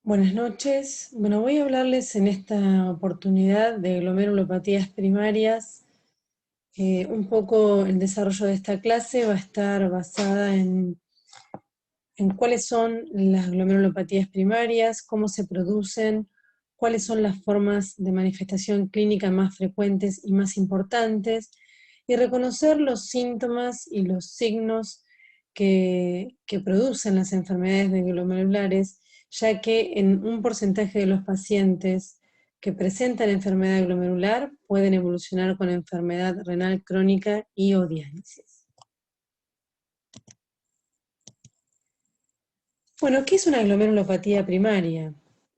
Buenas noches. Bueno, voy a hablarles en esta oportunidad de glomerulopatías primarias. Un poco el desarrollo de esta clase va a estar basada en cuáles son las glomerulopatías primarias, cómo se producen, cuáles son las formas de manifestación clínica más frecuentes y más importantes, y reconocer los síntomas y los signos que producen las enfermedades de glomerulares, ya que en un porcentaje de los pacientes que presentan enfermedad glomerular pueden evolucionar con enfermedad renal crónica y o diálisis. Bueno, ¿qué es una glomerulopatía primaria?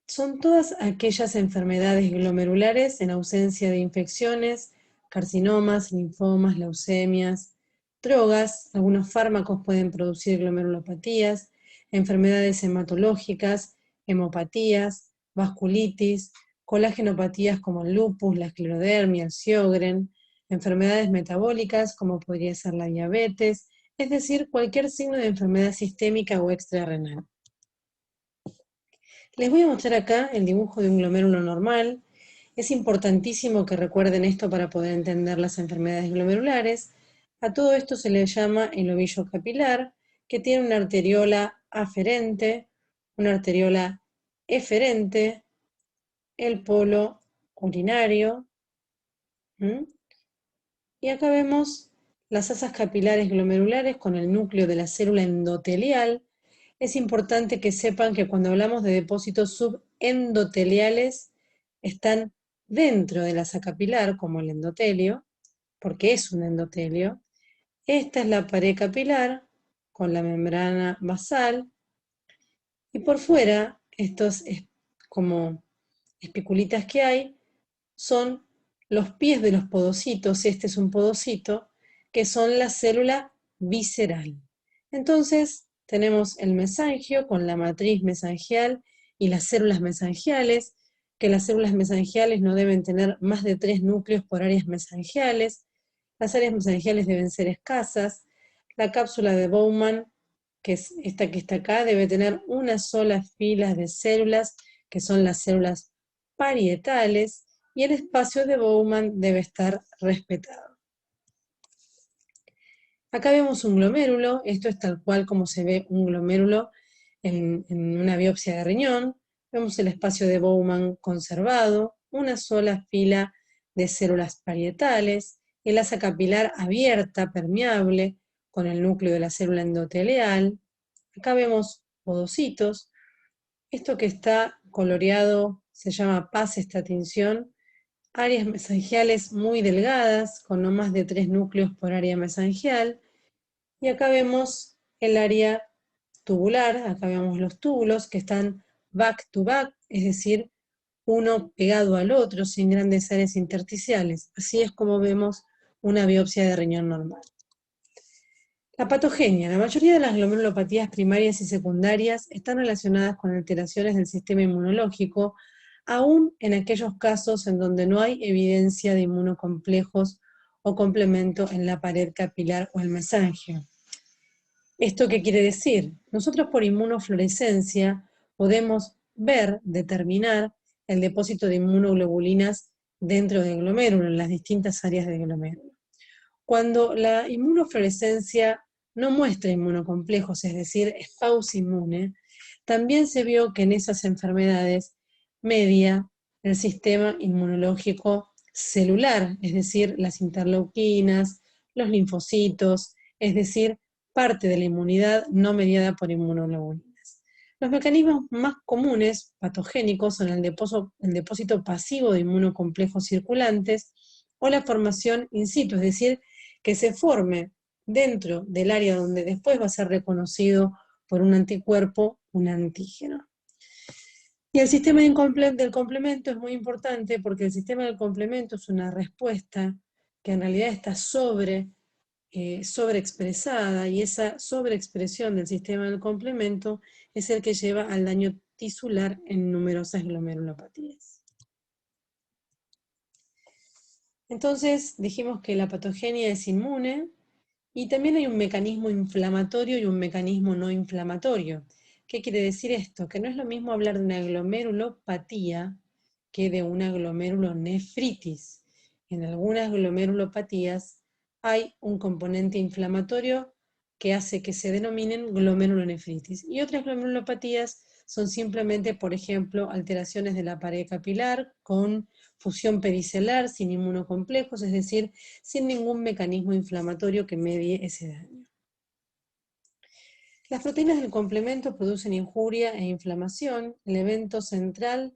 Son todas aquellas enfermedades glomerulares en ausencia de infecciones, carcinomas, linfomas, leucemias, drogas. Algunos fármacos pueden producir glomerulopatías, enfermedades hematológicas, hemopatías, vasculitis, colágenopatías como el lupus, la esclerodermia, el Sjögren, enfermedades metabólicas como podría ser la diabetes, es decir, cualquier signo de enfermedad sistémica o extrarrenal. Les voy a mostrar acá el dibujo de un glomérulo normal. Es importantísimo que recuerden esto para poder entender las enfermedades glomerulares. A todo esto se le llama el ovillo capilar, que tiene una arteriola aferente, una arteriola eferente, el polo urinario. Y acá vemos las asas capilares glomerulares con el núcleo de la célula endotelial. Es importante que sepan que cuando hablamos de depósitos subendoteliales, están dentro de la asa capilar, como el endotelio, porque es un endotelio. Esta es la pared capilar con la membrana basal, y por fuera, estos como espiculitas que hay, son los pies de los podocitos. Este es un podocito, que son la célula visceral. Entonces, tenemos el mesangio con la matriz mesangial y las células mesangiales, que las células mesangiales no deben tener más de 3 núcleos por áreas mesangiales. Las áreas mesangiales deben ser escasas. La cápsula de Bowman, que es esta que está acá, debe tener una sola fila de células, que son las células parietales, y el espacio de Bowman debe estar respetado. Acá vemos un glomérulo. Esto es tal cual como se ve un glomérulo en una biopsia de riñón. Vemos el espacio de Bowman conservado, una sola fila de células parietales, el asa capilar abierta, permeable, con el núcleo de la célula endotelial. Acá vemos podocitos. Esto que está coloreado se llama paz esta tinción. Áreas mesangiales muy delgadas, con no más de 3 núcleos por área mesangial. Y acá vemos el área tubular. Acá vemos los túbulos que están back to back, es decir, uno pegado al otro, sin grandes áreas intersticiales. Así es como vemos una biopsia de riñón normal. La patogenia. La mayoría de las glomerulopatías primarias y secundarias están relacionadas con alteraciones del sistema inmunológico, aún en aquellos casos en donde no hay evidencia de inmunocomplejos o complemento en la pared capilar o el mesangio. ¿Esto qué quiere decir? Nosotros por inmunofluorescencia podemos determinar el depósito de inmunoglobulinas dentro del glomérulo, en las distintas áreas del glomérulo. Cuando la inmunofluorescencia no muestra inmunocomplejos, es decir, es pausa inmune, también se vio que en esas enfermedades media el sistema inmunológico celular, es decir, las interleuquinas, los linfocitos, es decir, parte de la inmunidad no mediada por inmunoglobulinas. Los mecanismos más comunes patogénicos son el depósito pasivo de inmunocomplejos circulantes o la formación in situ, es decir, que se forme dentro del área donde después va a ser reconocido por un anticuerpo, un antígeno. Y el sistema del complemento es muy importante porque el sistema del complemento es una respuesta que en realidad está sobreexpresada, y esa sobreexpresión del sistema del complemento es el que lleva al daño tisular en numerosas glomerulopatías. Entonces dijimos que la patogenia es inmune, y también hay un mecanismo inflamatorio y un mecanismo no inflamatorio. ¿Qué quiere decir esto? Que no es lo mismo hablar de una glomerulopatía que de una glomerulonefritis. En algunas glomerulopatías hay un componente inflamatorio que hace que se denominen glomerulonefritis. Y otras glomerulopatías son simplemente, por ejemplo, alteraciones de la pared capilar con fusión pericelar sin inmunocomplejos, es decir, sin ningún mecanismo inflamatorio que medie ese daño. Las proteínas del complemento producen injuria e inflamación. El evento central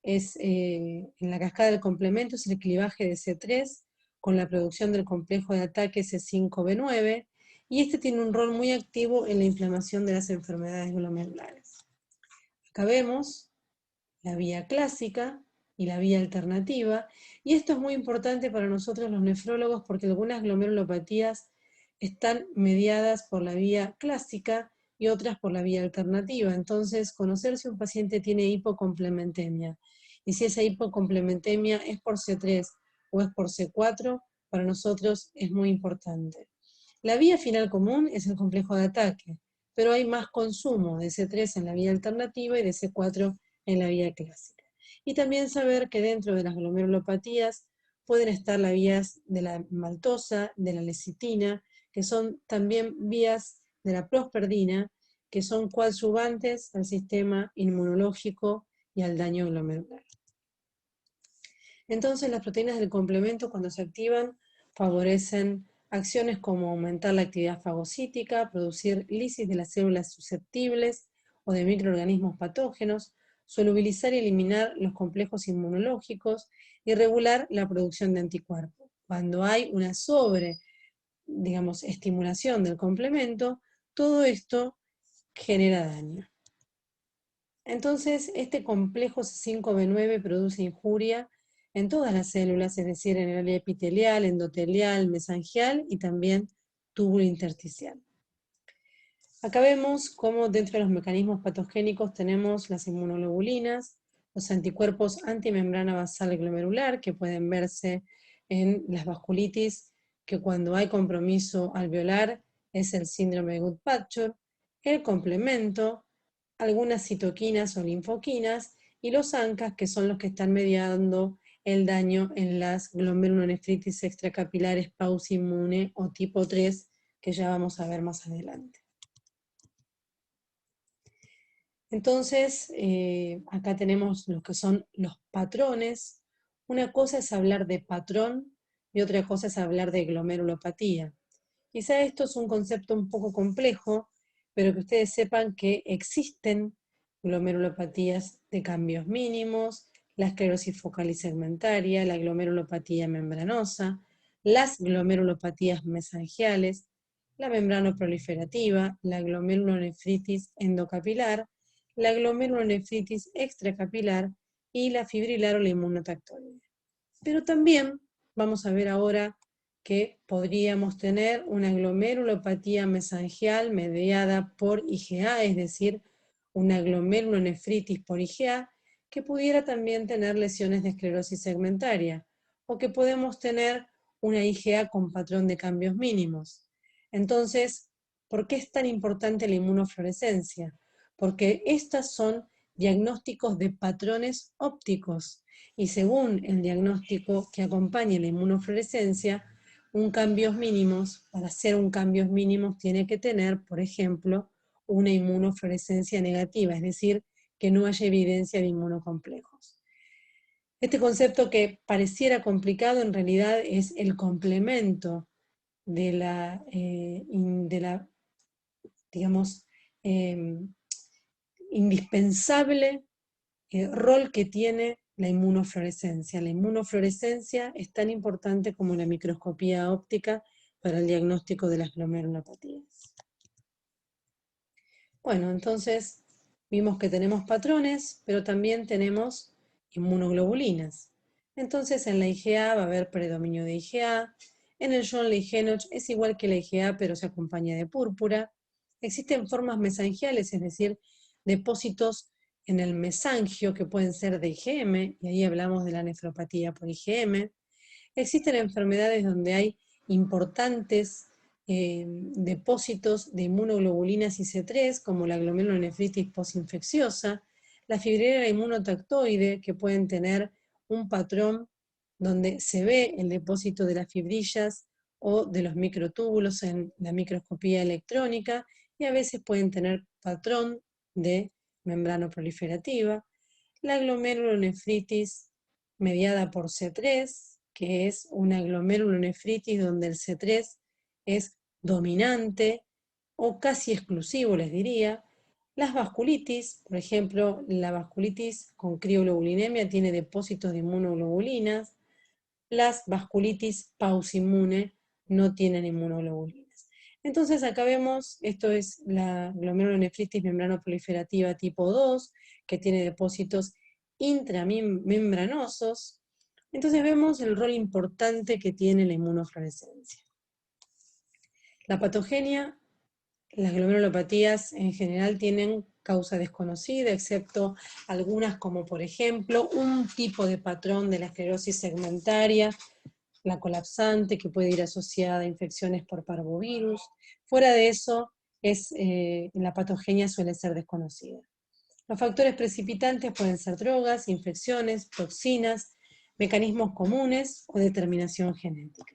es, en la cascada del complemento, es el clivaje de C3 con la producción del complejo de ataque C5b9, y este tiene un rol muy activo en la inflamación de las enfermedades glomerulares. Acá vemos la vía clásica y la vía alternativa, y esto es muy importante para nosotros los nefrólogos porque algunas glomerulopatías están mediadas por la vía clásica y otras por la vía alternativa. Entonces, conocer si un paciente tiene hipocomplementemia y si esa hipocomplementemia es por C3 o es por C4, para nosotros es muy importante. La vía final común es el complejo de ataque, pero hay más consumo de C3 en la vía alternativa y de C4 en la vía clásica. Y también saber que dentro de las glomerulopatías pueden estar las vías de la maltosa, de la lecitina, que son también vías de la prosperdina, que son coadyuvantes al sistema inmunológico y al daño glomerular. Entonces, las proteínas del complemento, cuando se activan, favorecen acciones como aumentar la actividad fagocítica, producir lisis de las células susceptibles o de microorganismos patógenos, solubilizar y eliminar los complejos inmunológicos y regular la producción de anticuerpos. Cuando hay una estimulación del complemento, todo esto genera daño. Entonces, este complejo C5b9 produce injuria en todas las células, es decir, en el área epitelial, endotelial, mesangial y también túbulo intersticial. Acá vemos cómo dentro de los mecanismos patogénicos tenemos las inmunoglobulinas, los anticuerpos antimembrana basal glomerular, que pueden verse en las vasculitis, que cuando hay compromiso alveolar es el síndrome de Goodpatcher, el complemento, algunas citoquinas o linfoquinas, y los ANCAs, que son los que están mediando el daño en las glomerulonefritis extracapilares pauci-inmune o tipo 3, que ya vamos a ver más adelante. Entonces, acá tenemos lo que son los patrones. Una cosa es hablar de patrón y otra cosa es hablar de glomerulopatía. Quizá esto es un concepto un poco complejo, pero que ustedes sepan que existen glomerulopatías de cambios mínimos, la esclerosis focal y segmentaria, la glomerulopatía membranosa, las glomerulopatías mesangiales, la membranoproliferativa, la glomerulonefritis endocapilar, la glomerulonefritis extracapilar y la fibrilar o la inmunotactóide. Pero también vamos a ver ahora que podríamos tener una glomerulopatía mesangial mediada por IgA, es decir, una glomerulonefritis por IgA, que pudiera también tener lesiones de esclerosis segmentaria, o que podemos tener una IgA con patrón de cambios mínimos. Entonces, ¿por qué es tan importante la inmunofluorescencia? Porque estas son diagnósticos de patrones ópticos, y según el diagnóstico que acompañe la inmunofluorescencia, un cambios mínimos, para hacer un cambios mínimos tiene que tener, por ejemplo, una inmunofluorescencia negativa, es decir, que no haya evidencia de inmunocomplejos. Este concepto que pareciera complicado en realidad es el complemento de la digamos, indispensable rol que tiene la inmunofluorescencia. La inmunofluorescencia es tan importante como la microscopía óptica para el diagnóstico de las glomerulopatías. Bueno, entonces vimos que tenemos patrones, pero también tenemos inmunoglobulinas. Entonces en la IgA va a haber predominio de IgA, en el John-Lee-Henoch es igual que la IgA, pero se acompaña de púrpura. Existen formas mesangiales, es decir, depósitos en el mesangio que pueden ser de IgM, y ahí hablamos de la nefropatía por IgM. Existen enfermedades donde hay importantes depósitos de inmunoglobulinas IC3, como la glomerulonefritis postinfecciosa, la fibrila inmunotactoide, que pueden tener un patrón donde se ve el depósito de las fibrillas o de los microtúbulos en la microscopía electrónica, y a veces pueden tener patrón de membrana proliferativa, la glomerulonefritis mediada por C3, que es una glomerulonefritis donde el C3 es dominante o casi exclusivo, les diría. Las vasculitis, por ejemplo, la vasculitis con crioglobulinemia tiene depósitos de inmunoglobulinas. Las vasculitis pausinmune no tienen inmunoglobulinas. Entonces acá vemos, esto es la glomerulonefritis membranoproliferativa tipo 2, que tiene depósitos intramembranosos. Entonces vemos el rol importante que tiene la inmunofluorescencia. La patogenia, las glomerulopatías en general tienen causa desconocida, excepto algunas como por ejemplo un tipo de patrón de la esclerosis segmentaria, la colapsante, que puede ir asociada a infecciones por parvovirus. Fuera de eso, la patogenia suele ser desconocida. Los factores precipitantes pueden ser drogas, infecciones, toxinas, mecanismos comunes o determinación genética.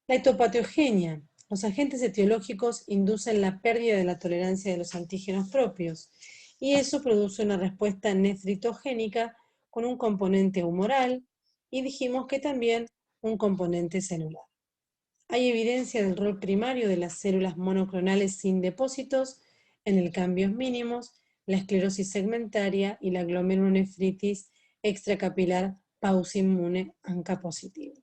La etopatogenia. Los agentes etiológicos inducen la pérdida de la tolerancia de los antígenos propios, y eso produce una respuesta nefritogénica con un componente humoral, y dijimos que también un componente celular. Hay evidencia del rol primario de las células monoclonales sin depósitos en el cambios mínimos, la esclerosis segmentaria y la glomerulonefritis extracapilar pausinmune ANCA positivo.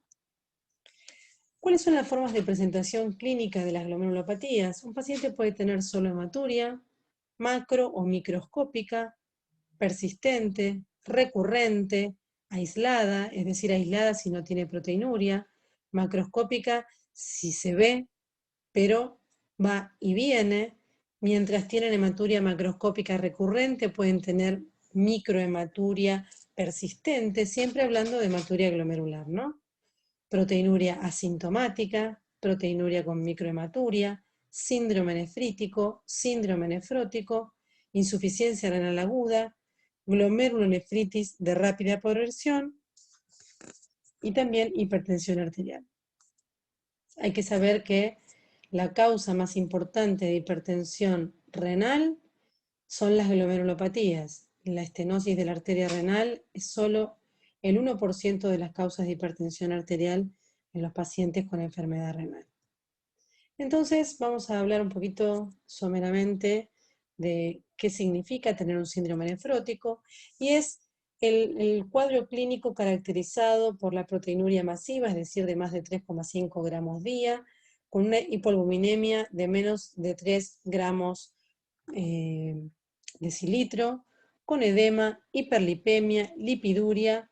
¿Cuáles son las formas de presentación clínica de las glomerulopatías? Un paciente puede tener solo hematuria, macro o microscópica, persistente, recurrente, aislada, es decir, aislada si no tiene proteinuria, macroscópica si se ve, pero va y viene. Mientras tienen hematuria macroscópica recurrente, pueden tener microhematuria persistente, siempre hablando de hematuria glomerular, ¿no? Proteinuria asintomática, proteinuria con microhematuria, síndrome nefrítico, síndrome nefrótico, insuficiencia renal aguda, glomerulonefritis de rápida progresión y también hipertensión arterial. Hay que saber que la causa más importante de hipertensión renal son las glomerulopatías. La estenosis de la arteria renal es solo el 1% de las causas de hipertensión arterial en los pacientes con enfermedad renal. Entonces vamos a hablar un poquito someramente de qué significa tener un síndrome nefrótico, y es el cuadro clínico caracterizado por la proteinuria masiva, es decir, de más de 3,5 gramos día, con una hipoalbuminemia de menos de 3 gramos decilitro, con edema, hiperlipemia, lipiduria,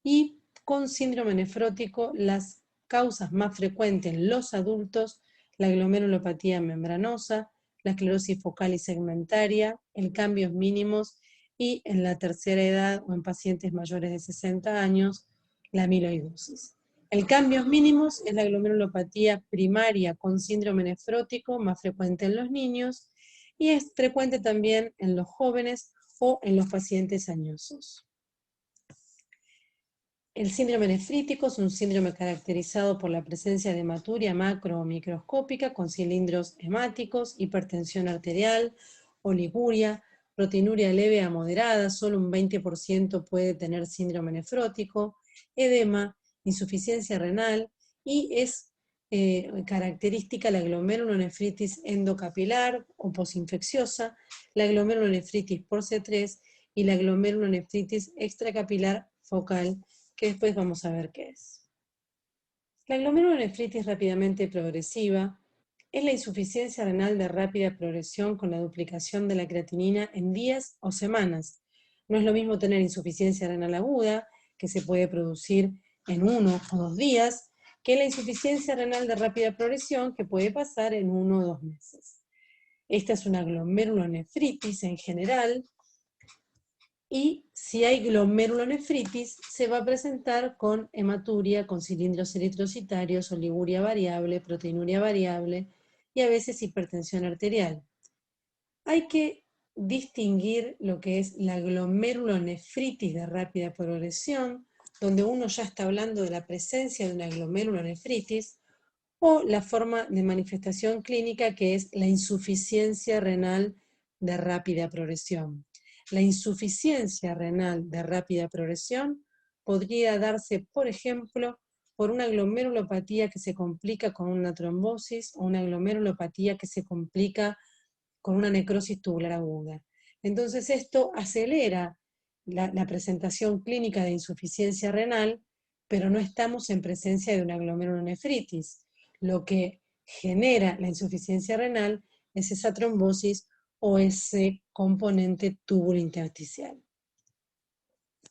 y con síndrome nefrótico las causas más frecuentes en los adultos: la glomerulopatía membranosa, la esclerosis focal y segmentaria, el cambios mínimos, y en la tercera edad o en pacientes mayores de 60 años, la amiloidosis. El cambios mínimos es la glomerulopatía primaria con síndrome nefrótico, más frecuente en los niños, y es frecuente también en los jóvenes o en los pacientes añosos. El síndrome nefrítico es un síndrome caracterizado por la presencia de hematuria macro o microscópica con cilindros hemáticos, hipertensión arterial, oliguria, proteinuria leve a moderada, solo un 20% puede tener síndrome nefrótico, edema, insuficiencia renal, y es característica la glomerulonefritis endocapilar o posinfecciosa, la glomerulonefritis por C3 y la glomerulonefritis extracapilar focal, que después vamos a ver qué es. La glomerulonefritis rápidamente progresiva es la insuficiencia renal de rápida progresión con la duplicación de la creatinina en días o semanas. No es lo mismo tener insuficiencia renal aguda, que se puede producir en 1 o 2 días, que la insuficiencia renal de rápida progresión, que puede pasar en 1 o 2 meses. Esta es una glomerulonefritis en general, Y si hay glomerulonefritis, se va a presentar con hematuria, con cilindros eritrocitarios, oliguria variable, proteinuria variable y a veces hipertensión arterial. Hay que distinguir lo que es la glomerulonefritis de rápida progresión, donde uno ya está hablando de la presencia de una glomerulonefritis, o la forma de manifestación clínica que es la insuficiencia renal de rápida progresión. La insuficiencia renal de rápida progresión podría darse, por ejemplo, por una glomerulopatía que se complica con una trombosis o una glomerulopatía que se complica con una necrosis tubular aguda. Entonces esto acelera la presentación clínica de insuficiencia renal, pero no estamos en presencia de una glomerulonefritis. Lo que genera la insuficiencia renal es esa trombosis o ese componente tubulointersticial.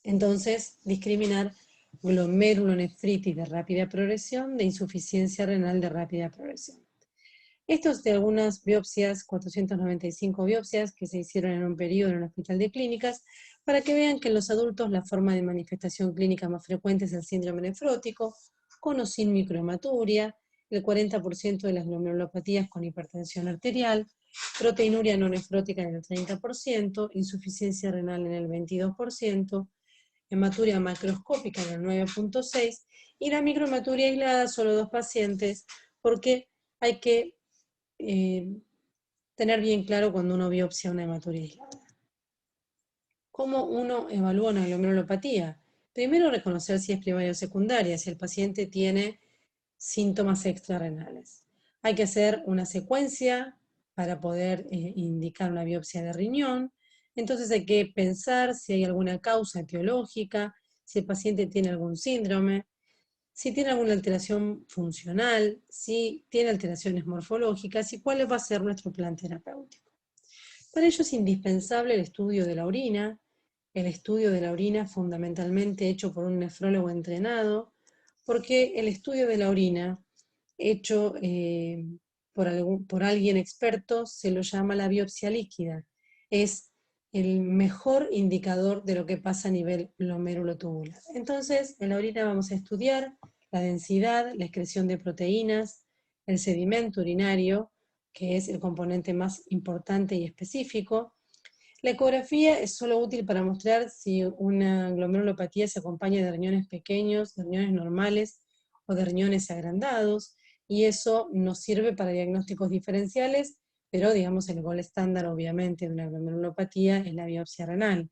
Entonces, discriminar glomerulonefritis de rápida progresión de insuficiencia renal de rápida progresión. Esto es de algunas biopsias, 495 biopsias que se hicieron en un periodo en un hospital de clínicas, para que vean que en los adultos la forma de manifestación clínica más frecuente es el síndrome nefrótico, con o sin microhematuria, el 40% de las glomerulopatías con hipertensión arterial, proteinuria no nefrótica en el 30%, insuficiencia renal en el 22%, hematuria macroscópica en el 9.6%, y la microhematuria aislada solo 2 pacientes, porque hay que tener bien claro cuando uno biopsia una hematuria aislada. ¿Cómo uno evalúa una glomerulopatía? Primero, reconocer si es primaria o secundaria, si el paciente tiene síntomas extrarrenales. Hay que hacer una secuencia para poder indicar una biopsia de riñón. Entonces hay que pensar si hay alguna causa etiológica, si el paciente tiene algún síndrome, si tiene alguna alteración funcional, si tiene alteraciones morfológicas y cuál va a ser nuestro plan terapéutico. Para ello es indispensable el estudio de la orina, fundamentalmente hecho por un nefrólogo entrenado, porque el estudio de la orina hecho por alguien experto se lo llama la biopsia líquida. Es el mejor indicador de lo que pasa a nivel glomerulotubular. Entonces, en la orina vamos a estudiar la densidad, la excreción de proteínas, el sedimento urinario, que es el componente más importante y específico. La ecografía es solo útil para mostrar si una glomerulopatía se acompaña de riñones pequeños, de riñones normales o de riñones agrandados, y eso nos sirve para diagnósticos diferenciales, pero digamos el gol estándar obviamente de una glomerulopatía es la biopsia renal.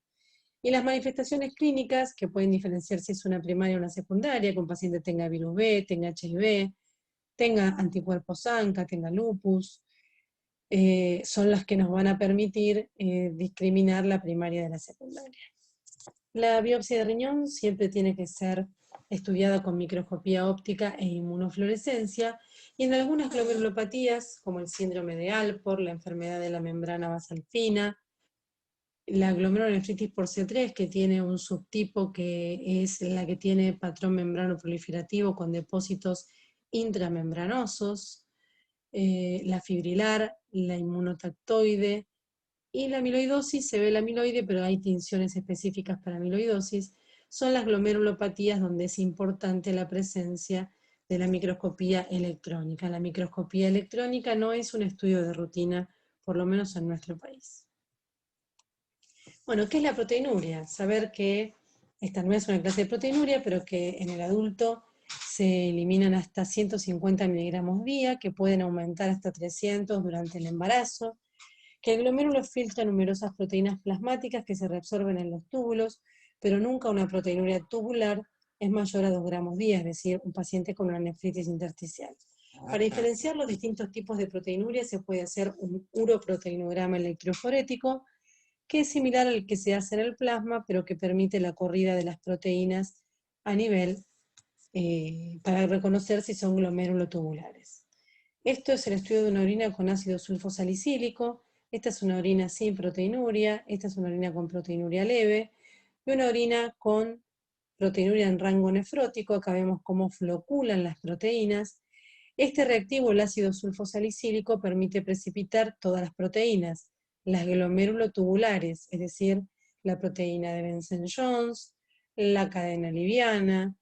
Y las manifestaciones clínicas, que pueden diferenciar si es una primaria o una secundaria, que un paciente tenga virus B, tenga HIV, tenga anticuerpos ANCA, tenga lupus, son las que nos van a permitir discriminar la primaria de la secundaria. La biopsia de riñón siempre tiene que ser estudiada con microscopía óptica e inmunofluorescencia, y en algunas glomerulopatías, como el síndrome de Alport, la enfermedad de la membrana basal fina, la glomerulonefritis por C3, que tiene un subtipo que es la que tiene patrón membrano proliferativo con depósitos intramembranosos, la fibrilar, la inmunotactoide y la amiloidosis. Se ve la amiloide, pero hay tinciones específicas para amiloidosis. Son las glomerulopatías donde es importante la presencia de la microscopía electrónica. La microscopía electrónica no es un estudio de rutina, por lo menos en nuestro país. Bueno, ¿qué es la proteinuria? Saber que esta no es una clase de proteinuria, pero que en el adulto se eliminan hasta 150 miligramos día, que pueden aumentar hasta 300 durante el embarazo, que el glomérulo filtra numerosas proteínas plasmáticas que se reabsorben en los túbulos, pero nunca una proteinuria tubular es mayor a 2 gramos día, es decir, un paciente con una nefritis intersticial. Para diferenciar los distintos tipos de proteinuria se puede hacer un uroproteinograma electroforético, que es similar al que se hace en el plasma, pero que permite la corrida de las proteínas a nivel para reconocer si son glomerulotubulares. Esto es el estudio de una orina con ácido sulfosalicílico. Esta es una orina sin proteinuria, esta es una orina con proteinuria leve, y una orina con proteinuria en rango nefrótico. Acá vemos cómo floculan las proteínas. Este reactivo, el ácido sulfosalicílico, permite precipitar todas las proteínas, las glomerulotubulares, es decir, la proteína de Benson-Jones, la cadena liviana,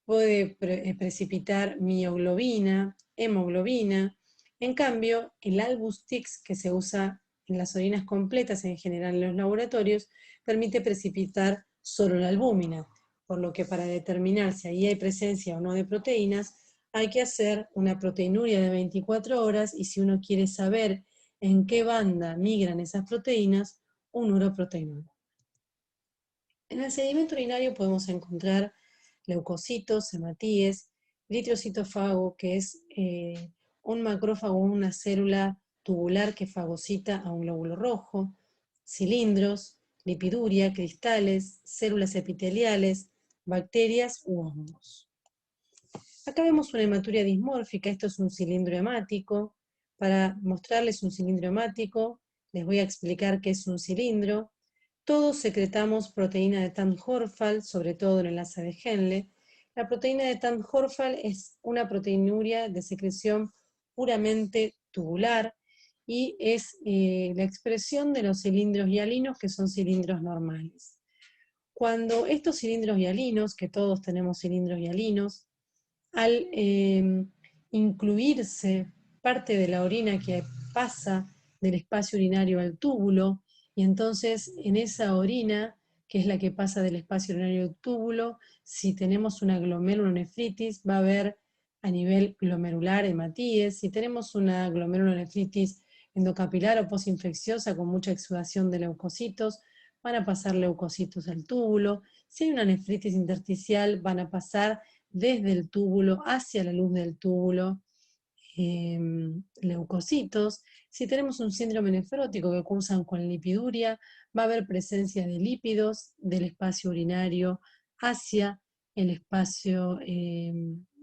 puede precipitar mioglobina, hemoglobina. En cambio, el Albustix, que se usa en las orinas completas en general en los laboratorios, permite precipitar solo la albúmina, por lo que para determinar si ahí hay presencia o no de proteínas, hay que hacer una proteinuria de 24 horas y si uno quiere saber en qué banda migran esas proteínas, un uroproteinuro. En el sedimento urinario podemos encontrar leucocitos, hematíes, eritrocitófago, que es un macrófago, una célula tubular que fagocita a un glóbulo rojo, cilindros, lipiduria, cristales, células epiteliales, bacterias u hongos. Acá vemos una hematuria dismórfica, esto es un cilindro hemático. Para mostrarles un cilindro hemático, les voy a explicar qué es un cilindro. Todos secretamos proteína de Tamm-Horfeld, sobre todo en el enlace de Henle. La proteína de Tamm-Horfeld es una proteinuria de secreción puramente tubular y es la expresión de los cilindros hialinos, que son cilindros normales. Cuando estos cilindros hialinos, que todos tenemos cilindros hialinos, al incluirse parte de la orina que pasa del espacio urinario al túbulo, y entonces en esa orina, que es la que pasa del espacio urinario al túbulo, si tenemos una glomerulonefritis, va a haber a nivel glomerular hematíes. Si tenemos una glomerulonefritis endocapilar o posinfecciosa con mucha exudación de leucocitos, van a pasar leucocitos al túbulo. Si hay una nefritis intersticial, van a pasar desde el túbulo hacia la luz del túbulo, leucocitos. Si tenemos un síndrome nefrótico que cursan con lipiduria, va a haber presencia de lípidos del espacio urinario hacia el espacio,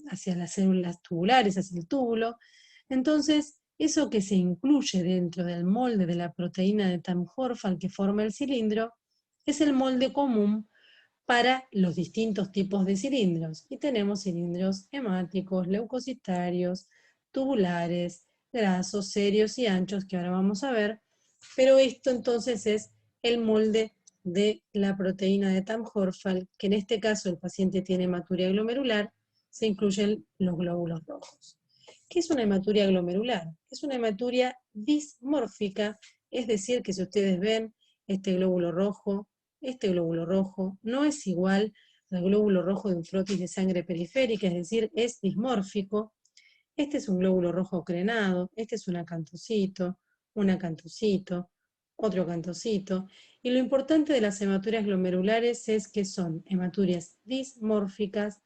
hacia las células tubulares, hacia el túbulo. Entonces, eso que se incluye dentro del molde de la proteína de Tamm-Horfeld que forma el cilindro, es el molde común para los distintos tipos de cilindros. Y tenemos cilindros hemáticos, leucocitarios, tubulares, grasos, serios y anchos, que ahora vamos a ver, pero esto entonces es el molde de la proteína de Tamm-Horfeld, que en este caso el paciente tiene hematuria glomerular, se incluyen los glóbulos rojos. ¿Qué es una hematuria glomerular? Es una hematuria dismórfica, es decir, que si ustedes ven este glóbulo rojo no es igual al glóbulo rojo de un frotis de sangre periférica, es decir, es dismórfico. Este es un glóbulo rojo crenado, este es un acantocito, otro acantocito. Y lo importante de las hematurias glomerulares es que son hematurias dismórficas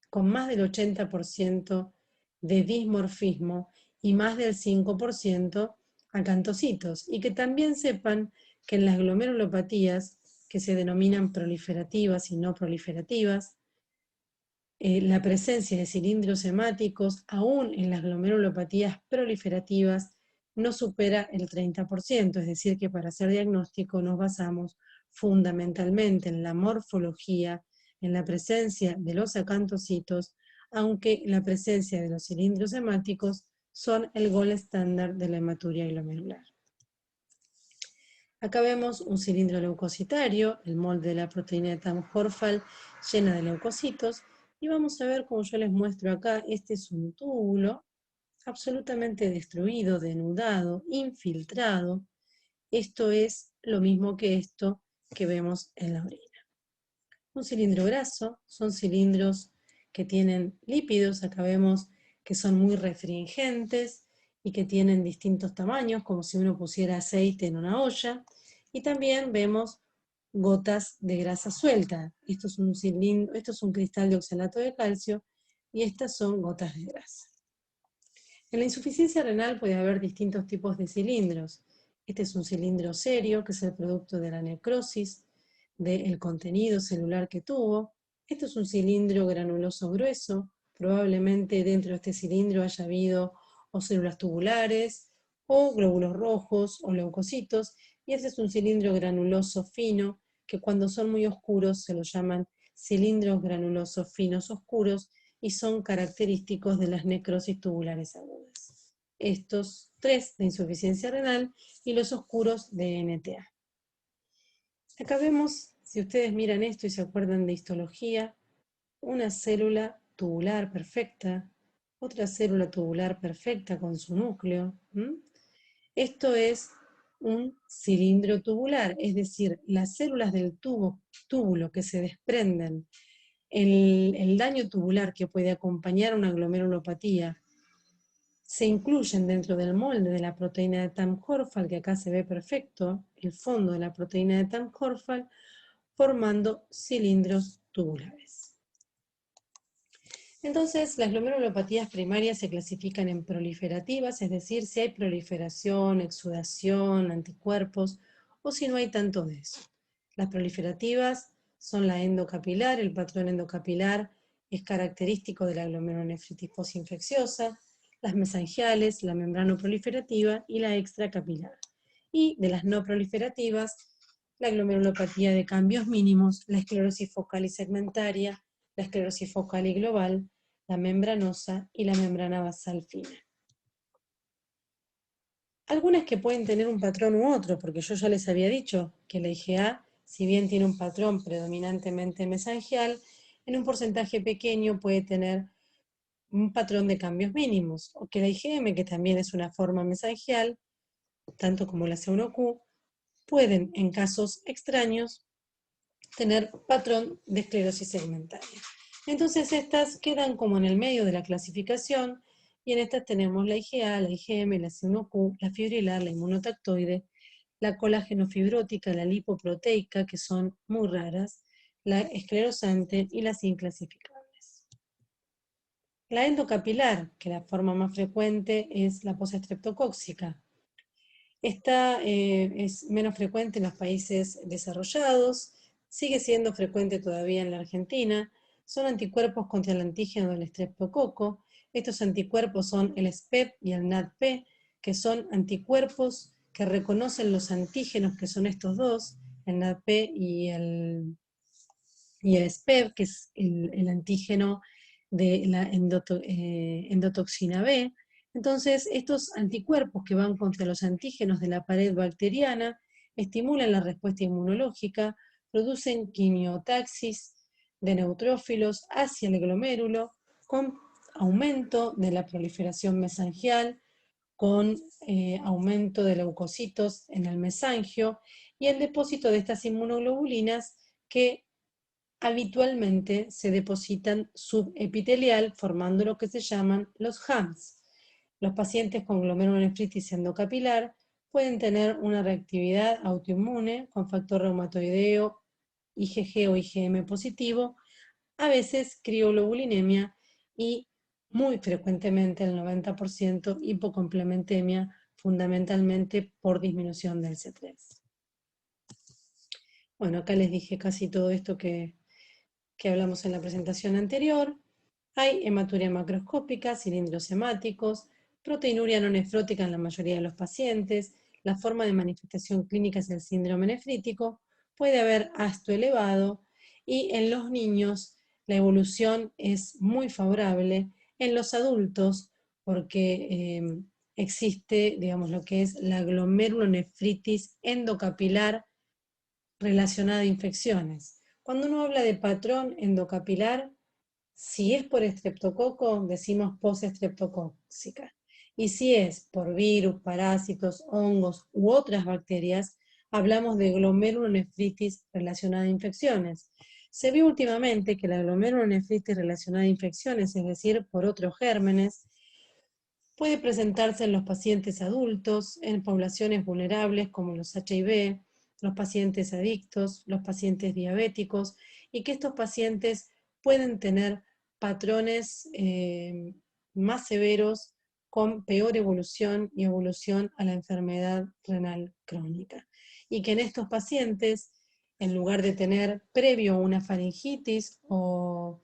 con más del 80% de dismorfismo y más del 5% acantocitos. Y que también sepan que en las glomerulopatías, que se denominan proliferativas y no proliferativas, la presencia de cilindros hemáticos, aún en las glomerulopatías proliferativas, no supera el 30%, es decir, que para hacer diagnóstico nos basamos fundamentalmente en la morfología, en la presencia de los acantocitos, aunque la presencia de los cilindros hemáticos son el gold estándar de la hematuria glomerular. Acá vemos un cilindro leucocitario, el molde de la proteína de Tamm-Horfeld llena de leucocitos, y vamos a ver, como yo les muestro acá, este es un túbulo absolutamente destruido, denudado, infiltrado. Esto es lo mismo que esto que vemos en la orina. Un cilindro graso, son cilindros que tienen lípidos, acá vemos que son muy restringentes y que tienen distintos tamaños, como si uno pusiera aceite en una olla, y también vemos gotas de grasa suelta. Esto es un cilindro, esto es un cristal de oxalato de calcio y estas son gotas de grasa. En la insuficiencia renal puede haber distintos tipos de cilindros. Este es un cilindro serio, que es el producto de la necrosis del contenido celular que tuvo. Esto es un cilindro granuloso grueso. Probablemente dentro de este cilindro haya habido o células tubulares, o glóbulos rojos, o leucocitos. Y este es un cilindro granuloso fino, que cuando son muy oscuros se los llaman cilindros granulosos finos oscuros, y son característicos de las necrosis tubulares agudas. Estos tres de insuficiencia renal y los oscuros de NTA. Acá vemos, si ustedes miran esto y se acuerdan de histología, una célula tubular perfecta, otra célula tubular perfecta con su núcleo. Esto es un cilindro tubular, es decir, las células del túbulo que se desprenden, el daño tubular que puede acompañar una glomerulopatía, se incluyen dentro del molde de la proteína de Tamm-Horfall, que acá se ve perfecto, el fondo de la proteína de Tamm-Horfall, formando cilindros tubulares. Entonces, las glomerulopatías primarias se clasifican en proliferativas, es decir, si hay proliferación, exudación, anticuerpos, o si no hay tanto de eso. Las proliferativas son la endocapilar, el patrón endocapilar es característico de la glomerulonefritis postinfecciosa, las mesangiales, la membrana proliferativa y la extracapilar. Y de las no proliferativas, la glomerulopatía de cambios mínimos, la esclerosis focal y segmentaria, la esclerosis focal y global, la membranosa y la membrana basal fina. Algunas que pueden tener un patrón u otro, porque yo ya les había dicho que la IgA, si bien tiene un patrón predominantemente mesangial, en un porcentaje pequeño puede tener un patrón de cambios mínimos, o que la IgM, que también es una forma mesangial, tanto como la C1Q, pueden, en casos extraños, tener patrón de esclerosis segmentaria. Entonces estas quedan como en el medio de la clasificación, y en estas tenemos la IgA, la IgM, la C1Q, la fibrilar, la inmunotactoide, la colágeno fibrótica, la lipoproteica, que son muy raras, la esclerosante y las inclasificables. La endocapilar, que la forma más frecuente es la postestreptocóxica. Esta es menos frecuente en los países desarrollados, sigue siendo frecuente todavía en la Argentina. Son anticuerpos contra el antígeno del estreptococo. Estos anticuerpos son el SPEP y el NADP, que son anticuerpos que reconocen los antígenos, que son estos dos, el NADP y el SPEP, que es el antígeno de la endotoxina B. Entonces, estos anticuerpos que van contra los antígenos de la pared bacteriana estimulan la respuesta inmunológica, producen quimiotaxis de neutrófilos hacia el glomérulo, con aumento de la proliferación mesangial, con aumento de leucocitos en el mesangio y el depósito de estas inmunoglobulinas que habitualmente se depositan subepitelial formando lo que se llaman los HAMS. Los pacientes con glomerulonefritis endocapilar pueden tener una reactividad autoinmune con factor reumatoideo, IgG o IgM positivo, a veces crioglobulinemia y muy frecuentemente, el 90%, hipocomplementemia, fundamentalmente por disminución del C3. Bueno, acá les dije casi todo esto que hablamos en la presentación anterior. Hay hematuria macroscópica, cilindros hemáticos, proteinuria no nefrótica en la mayoría de los pacientes, la forma de manifestación clínica es el síndrome nefrítico, puede haber ácido elevado y en los niños la evolución es muy favorable, en los adultos porque existe, digamos, lo que es la glomerulonefritis endocapilar relacionada a infecciones. Cuando uno habla de patrón endocapilar, si es por estreptococo, decimos postestreptocóxica. Y si es por virus, parásitos, hongos u otras bacterias, hablamos de glomerulonefritis relacionada a infecciones. Se vio últimamente que la glomerulonefritis relacionada a infecciones, es decir, por otros gérmenes, puede presentarse en los pacientes adultos, en poblaciones vulnerables como los HIV, los pacientes adictos, los pacientes diabéticos, y que estos pacientes pueden tener patrones más severos con peor evolución y evolución a la enfermedad renal crónica. Y que en estos pacientes, en lugar de tener previo una faringitis o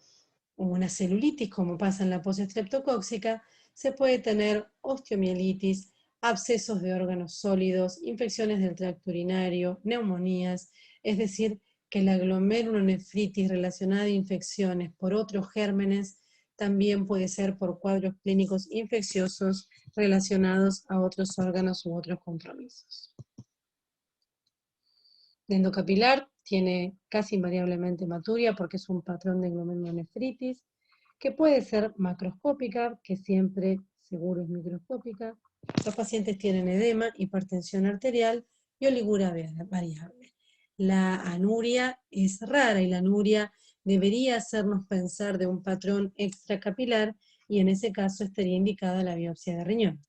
una celulitis, como pasa en la postestreptocóxica, se puede tener osteomielitis, abscesos de órganos sólidos, infecciones del tracto urinario, neumonías, es decir, que la glomerulonefritis relacionada a infecciones por otros gérmenes también puede ser por cuadros clínicos infecciosos relacionados a otros órganos u otros compromisos. La endocapilar tiene casi invariablemente hematuria porque es un patrón de glomerulonefritis, que puede ser macroscópica, que siempre seguro es microscópica. Los pacientes tienen edema, hipertensión arterial y oligura variable. La anuria es rara y la anuria debería hacernos pensar de un patrón extracapilar y en ese caso estaría indicada la biopsia de riñón.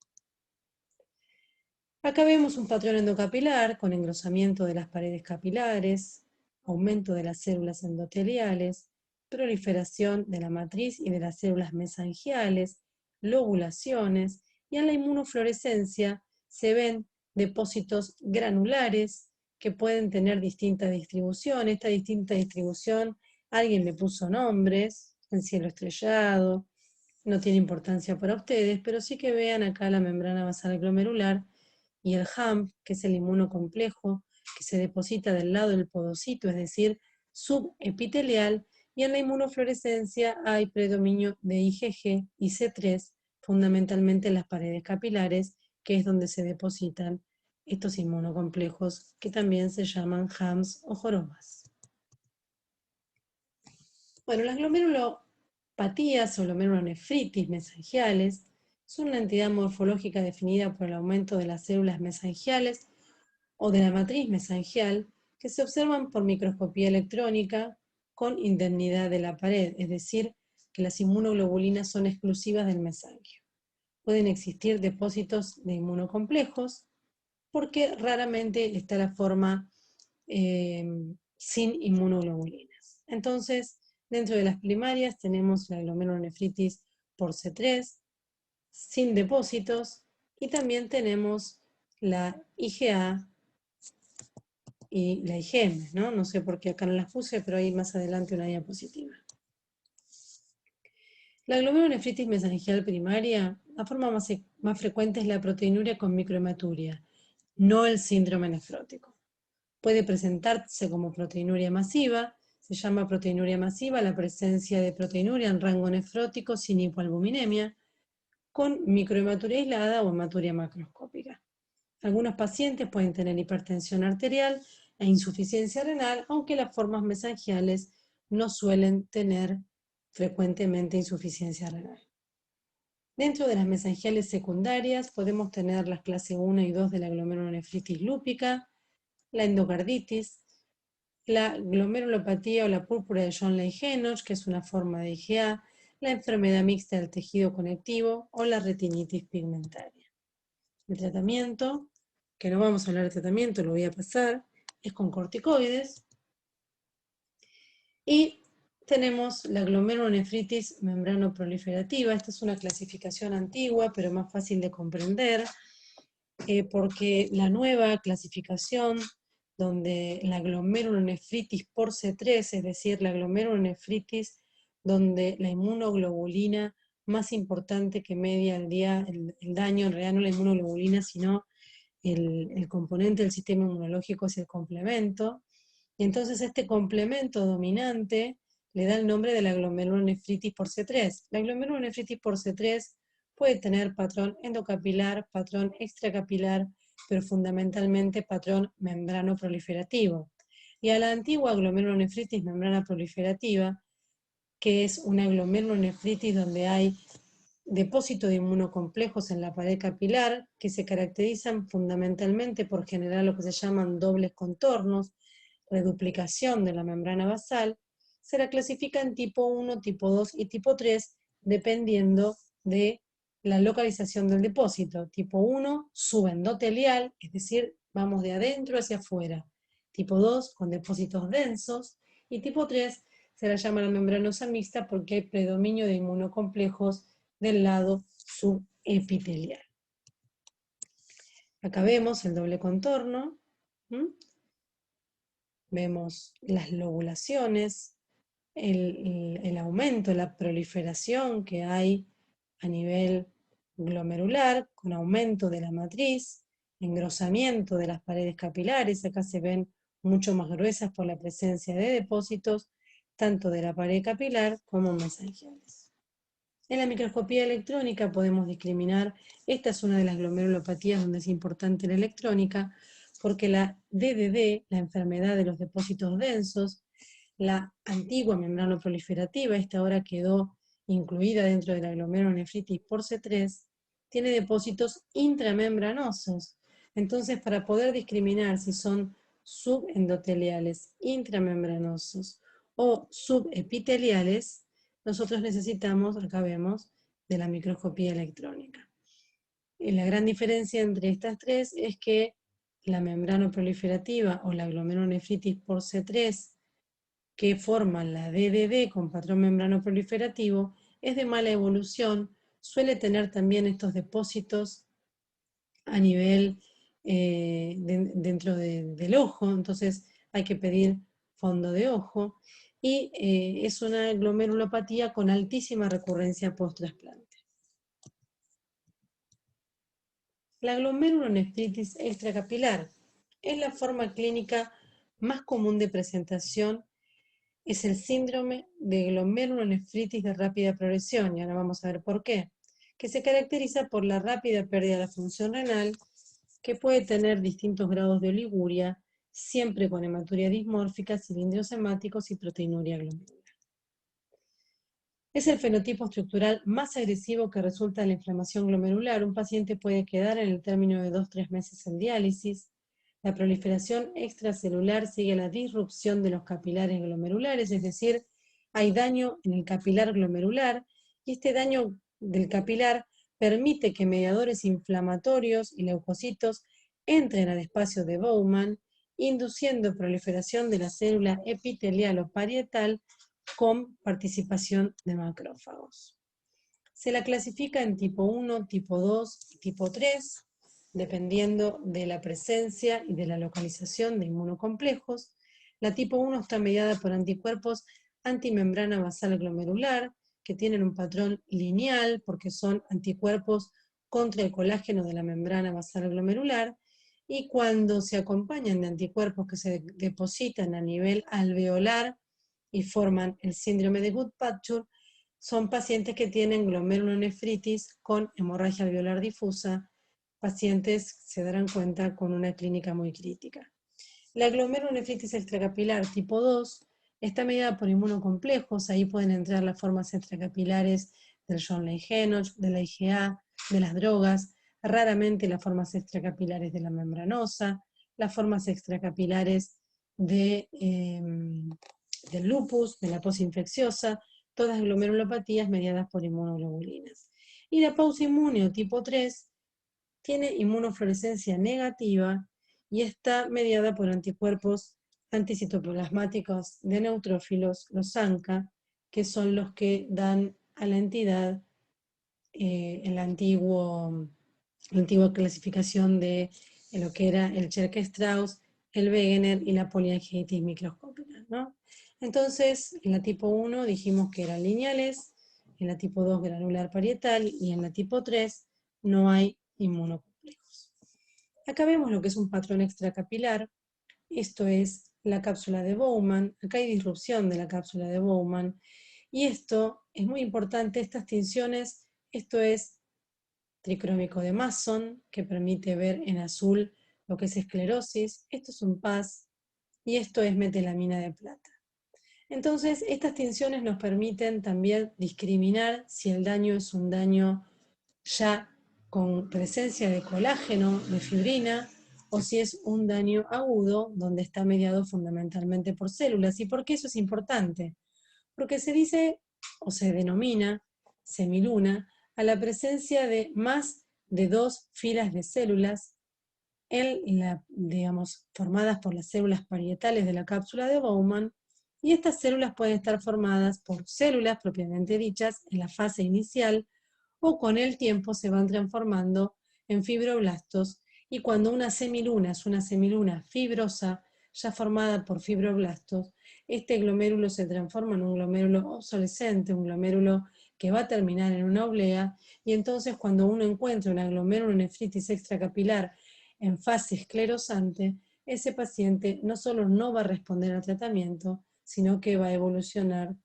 Acá vemos un patrón endocapilar con engrosamiento de las paredes capilares, aumento de las células endoteliales, proliferación de la matriz y de las células mesangiales, lobulaciones, y en la inmunofluorescencia se ven depósitos granulares que pueden tener distinta distribución. Esta distinta distribución, alguien le puso nombres, el cielo estrellado, no tiene importancia para ustedes, pero sí que vean acá la membrana basal glomerular y el HAMP, que es el inmunocomplejo, que se deposita del lado del podocito, es decir, subepitelial, y en la inmunofluorescencia hay predominio de IgG y C3, fundamentalmente en las paredes capilares, que es donde se depositan estos inmunocomplejos, que también se llaman HAMS o jorobas. Bueno, las glomerulopatías o glomerulonefritis mesangiales son una entidad morfológica definida por el aumento de las células mesangiales o de la matriz mesangial que se observan por microscopía electrónica con indemnidad de la pared, es decir, que las inmunoglobulinas son exclusivas del mesangio. Pueden existir depósitos de inmunocomplejos porque raramente está la forma sin inmunoglobulinas. Entonces, dentro de las primarias tenemos la glomerulonefritis por C3, sin depósitos, y también tenemos la IgA y la IgM, ¿no? No sé por qué acá no las puse, pero hay más adelante una diapositiva. La glomerulonefritis mesangial primaria, la forma más frecuente es la proteinuria con microhematuria, no el síndrome nefrótico. Puede presentarse como proteinuria masiva, se llama proteinuria masiva la presencia de proteinuria en rango nefrótico sin hipoalbuminemia, con microhematuria aislada o hematuria macroscópica. Algunos pacientes pueden tener hipertensión arterial e insuficiencia renal, aunque las formas mesangiales no suelen tener frecuentemente insuficiencia renal. Dentro de las mesangiales secundarias podemos tener las clase 1 y 2 de la glomerulonefritis lúpica, la endocarditis, la glomerulopatía o la púrpura de John Ley-Henoch, que es una forma de IgA, la enfermedad mixta del tejido conectivo o la retinitis pigmentaria. El tratamiento, que no vamos a hablar de tratamiento, lo voy a pasar, es con corticoides. Y tenemos la glomerulonefritis membranoproliferativa. Esta es una clasificación antigua, pero más fácil de comprender, porque la nueva clasificación, donde la glomerulonefritis por C3, es decir, la glomerulonefritis donde la inmunoglobulina más importante que media el día, el daño en realidad no la inmunoglobulina, sino el componente del sistema inmunológico es el complemento, y entonces este complemento dominante le da el nombre de la glomerulonefritis por C3. La glomerulonefritis por C3 puede tener patrón endocapilar, patrón extracapilar, pero fundamentalmente patrón membrano proliferativo. Y a la antigua glomerulonefritis membrana proliferativa, que es una glomerulonefritis donde hay depósito de inmunocomplejos en la pared capilar, que se caracterizan fundamentalmente por generar lo que se llaman dobles contornos, reduplicación de la membrana basal, se la clasifica en tipo 1, tipo 2 y tipo 3, dependiendo de la localización del depósito. Tipo 1, subendotelial, es decir, vamos de adentro hacia afuera. Tipo 2, con depósitos densos. Y tipo 3, se la llama la membranosa mixta porque hay predominio de inmunocomplejos del lado subepitelial. Acá vemos el doble contorno. Vemos las lobulaciones, el aumento, la proliferación que hay a nivel glomerular, con aumento de la matriz, engrosamiento de las paredes capilares, acá se ven mucho más gruesas por la presencia de depósitos, tanto de la pared capilar como mesangiales. En la microscopía electrónica podemos discriminar, esta es una de las glomerulopatías donde es importante la electrónica, porque la DDD, la enfermedad de los depósitos densos, la antigua membrana proliferativa, esta ahora quedó incluida dentro de la glomerulonefritis por C3, tiene depósitos intramembranosos. Entonces, para poder discriminar si son subendoteliales, intramembranosos o subepiteliales, nosotros necesitamos, acá vemos, de la microscopía electrónica. Y la gran diferencia entre estas tres es que la membrana proliferativa o la glomerulonefritis por C3 que forman la DDD con patrón membrano proliferativo es de mala evolución, suele tener también estos depósitos a nivel dentro del ojo, entonces hay que pedir fondo de ojo, y es una glomerulopatía con altísima recurrencia post-trasplante. La glomerulonefritis extracapilar es la forma clínica más común de presentación, es el síndrome de glomerulonefritis de rápida progresión, y ahora vamos a ver por qué, que se caracteriza por la rápida pérdida de la función renal, que puede tener distintos grados de oliguria, siempre con hematuria dismórfica, cilindros hemáticos y proteinuria glomerular. Es el fenotipo estructural más agresivo que resulta de la inflamación glomerular. Un paciente puede quedar en el término de 2-3 meses en diálisis. La proliferación extracelular sigue la disrupción de los capilares glomerulares, es decir, hay daño en el capilar glomerular y este daño del capilar permite que mediadores inflamatorios y leucocitos entren al espacio de Bowman, induciendo proliferación de la célula epitelial o parietal con participación de macrófagos. Se la clasifica en tipo 1, tipo 2 y tipo 3, dependiendo de la presencia y de la localización de inmunocomplejos. La tipo 1 está mediada por anticuerpos antimembrana basal glomerular, que tienen un patrón lineal porque son anticuerpos contra el colágeno de la membrana basal glomerular, y cuando se acompañan de anticuerpos que se depositan a nivel alveolar y forman el síndrome de Goodpasture, son pacientes que tienen glomerulonefritis con hemorragia alveolar difusa, pacientes, se darán cuenta, con una clínica muy crítica. La glomerulonefritis extracapilar tipo 2 está medida por inmunocomplejos, ahí pueden entrar las formas extracapilares del John Ley-Henoch, de la IgA, de las drogas, raramente las formas extracapilares de la membranosa, las formas extracapilares del lupus, de la posinfecciosa, todas glomerulopatías mediadas por inmunoglobulinas. Y la pausainmunio tipo 3 tiene inmunofluorescencia negativa y está mediada por anticuerpos anticitoplasmáticos de neutrófilos, los ANCA, que son los que dan a la entidad la antigua clasificación de lo que era el Cherke-Strauss, el Wegener y la poliangioitis microscópica, ¿no? Entonces, en la tipo 1 dijimos que eran lineales, en la tipo 2 granular parietal y en la tipo 3 no hay inmunocomplejos. Acá vemos lo que es un patrón extracapilar, esto es la cápsula de Bowman, acá hay disrupción de la cápsula de Bowman, y esto es muy importante, estas tinciones, esto es tricrómico de Mason, que permite ver en azul lo que es esclerosis, esto es un PAS, y esto es metelamina de plata. Entonces, estas tinciones nos permiten también discriminar si el daño es un daño ya con presencia de colágeno, de fibrina, o si es un daño agudo, donde está mediado fundamentalmente por células. ¿Y por qué eso es importante? Porque se dice, o se denomina, semiluna, a la presencia de más de 2 filas de células formadas por las células parietales de la cápsula de Bowman, y estas células pueden estar formadas por células propiamente dichas en la fase inicial, o con el tiempo se van transformando en fibroblastos, y cuando una semiluna es una semiluna fibrosa, ya formada por fibroblastos, este glomérulo se transforma en un glomérulo obsolescente, un glomérulo que va a terminar en una oblea, y entonces cuando uno encuentra una glomerulonefritis extracapilar en fase esclerosante, ese paciente no solo no va a responder al tratamiento, sino que va a evolucionar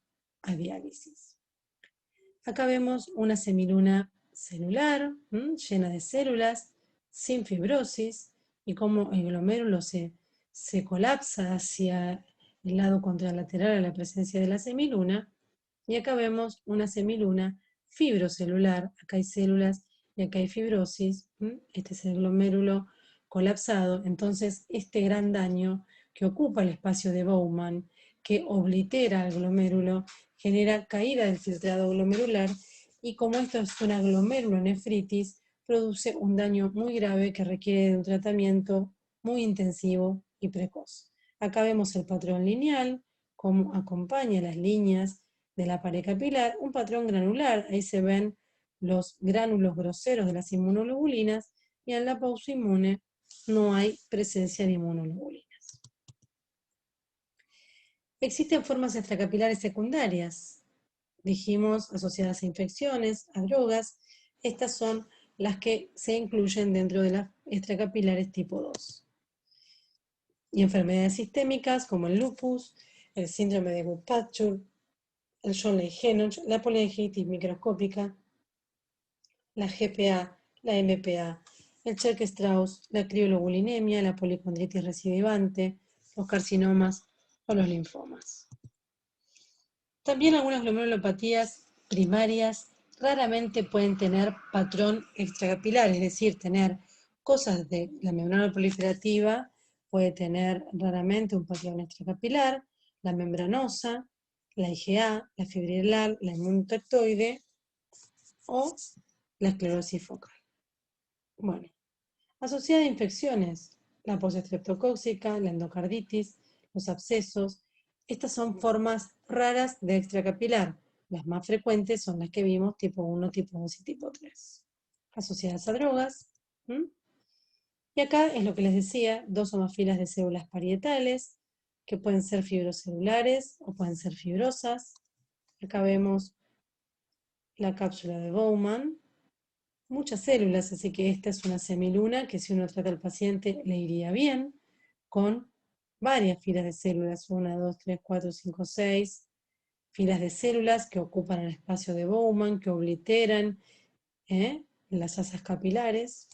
a diálisis. Acá vemos una semiluna celular, llena de células, sin fibrosis, y cómo el glomérulo se colapsa hacia el lado contralateral a la presencia de la semiluna. Y acá vemos una semiluna fibrocelular, acá hay células y acá hay fibrosis. Este es el glomérulo colapsado. Entonces, este gran daño que ocupa el espacio de Bowman, que oblitera al glomérulo, genera caída del filtrado glomerular, y como esto es una glomerulonefritis, produce un daño muy grave que requiere de un tratamiento muy intensivo y precoz. Acá vemos el patrón lineal, cómo acompaña las líneas de la pared capilar, un patrón granular, ahí se ven los gránulos groseros de las inmunoglobulinas, y en la pausa inmune no hay presencia de inmunoglobulinas. Existen formas extracapilares secundarias, dijimos, asociadas a infecciones, a drogas. Estas son las que se incluyen dentro de las extracapilares tipo 2. Y enfermedades sistémicas como el lupus, el síndrome de Goodpasture, el John-Ley-Henoch, la poliangitis microscópica, la GPA, la MPA, el Churg-Strauss, la crioglobulinemia, la policondritis recidivante, los carcinomas o los linfomas. También algunas glomerulopatías primarias raramente pueden tener patrón extracapilar, es decir, tener cosas de la membrana proliferativa, puede tener raramente un patrón extracapilar, la membranosa, la IgA, la fibrilar, la inmunotactoide o la esclerosis focal. Bueno, asociada a infecciones, la postestreptocóxica, la endocarditis, los abscesos. Estas son formas raras de extracapilar. Las más frecuentes son las que vimos, tipo 1, tipo 2 y tipo 3. Asociadas a drogas. Y acá es lo que les decía, 2 o más filas de células parietales, que pueden ser fibrocelulares o pueden ser fibrosas. Acá vemos la cápsula de Bowman. Muchas células, así que esta es una semiluna que si uno trata al paciente le iría bien, con varias filas de células, 1, 2, 3, 4, 5, 6 filas de células que ocupan el espacio de Bowman, que obliteran las asas capilares.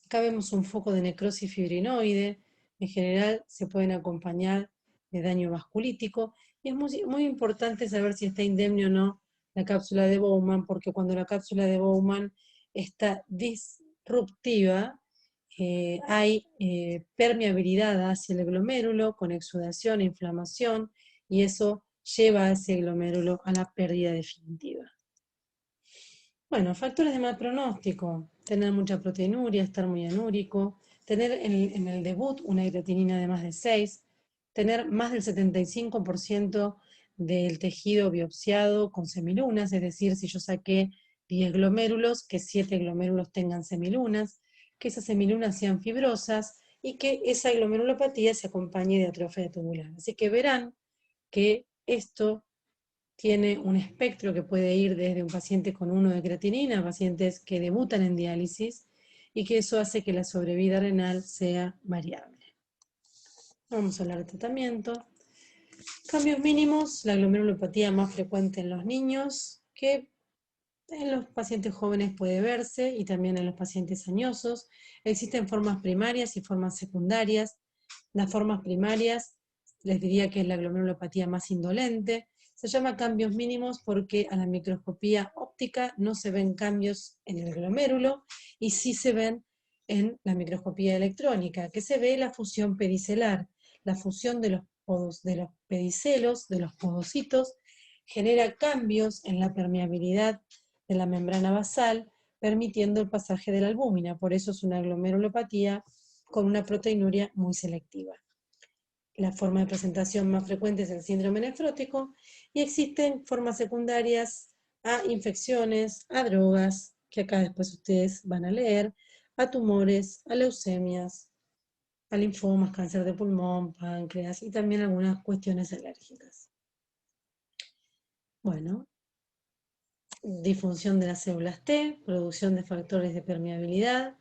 Acá vemos un foco de necrosis fibrinoide, en general se pueden acompañar de daño vasculítico, y es muy importante saber si está indemne o no la cápsula de Bowman, porque cuando la cápsula de Bowman está disruptiva, hay permeabilidad hacia el glomérulo con exudación e inflamación, y eso lleva a ese glomérulo a la pérdida definitiva. Bueno, factores de mal pronóstico: tener mucha proteinuria, estar muy anúrico, tener en el debut una creatinina de más de 6, tener más del 75% del tejido biopsiado con semilunas, es decir, si yo saqué 10 glomérulos, que 7 glomérulos tengan semilunas, que esas semilunas sean fibrosas y que esa glomerulopatía se acompañe de atrofia tubular. Así que verán que esto tiene un espectro que puede ir desde un paciente con 1 de creatinina a pacientes que debutan en diálisis, y que eso hace que la sobrevida renal sea variable. Vamos a hablar de tratamiento. Cambios mínimos: la glomerulopatía más frecuente en los niños, que en los pacientes jóvenes puede verse, y también en los pacientes añosos. Existen formas primarias y formas secundarias. Las formas primarias, les diría que es la glomerulopatía más indolente. Se llama cambios mínimos porque a la microscopía óptica no se ven cambios en el glomérulo, y sí se ven en la microscopía electrónica, que se ve la fusión pedicelar. La fusión de los pedicelos, de los podocitos, genera cambios en la permeabilidad de la membrana basal, permitiendo el pasaje de la albúmina. Por eso es una glomerulopatía con una proteinuria muy selectiva. La forma de presentación más frecuente es el síndrome nefrótico, y existen formas secundarias a infecciones, a drogas, que acá después ustedes van a leer, a tumores, a leucemias, a linfomas, cáncer de pulmón, páncreas y también algunas cuestiones alérgicas. Bueno, disfunción de las células T, producción de factores de permeabilidad,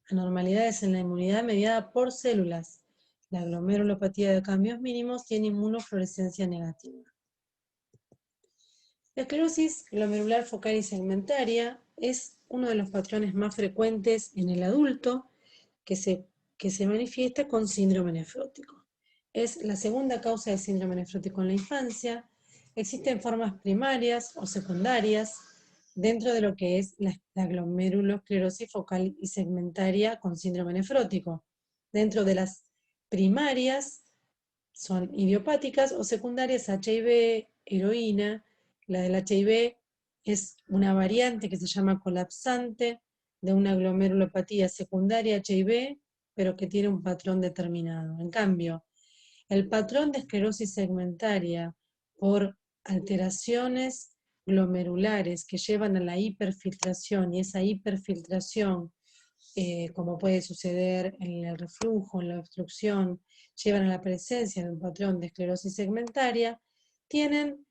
anormalidades en la inmunidad mediada por células. La glomerulopatía de cambios mínimos tiene inmunofluorescencia negativa. La esclerosis glomerular focal y segmentaria es uno de los patrones más frecuentes en el adulto, que se manifiesta con síndrome nefrótico. Es la segunda causa de síndrome nefrótico en la infancia. Existen formas primarias o secundarias dentro de lo que es la glomerulosclerosis focal y segmentaria con síndrome nefrótico. Dentro de las primarias son idiopáticas o secundarias HIV, heroína. La del HIV es una variante que se llama colapsante de una glomerulopatía secundaria HIV, pero que tiene un patrón determinado. En cambio, el patrón de esclerosis segmentaria por alteraciones glomerulares que llevan a la hiperfiltración, y esa hiperfiltración, como puede suceder en el reflujo, en la obstrucción, llevan a la presencia de un patrón de esclerosis segmentaria, tienen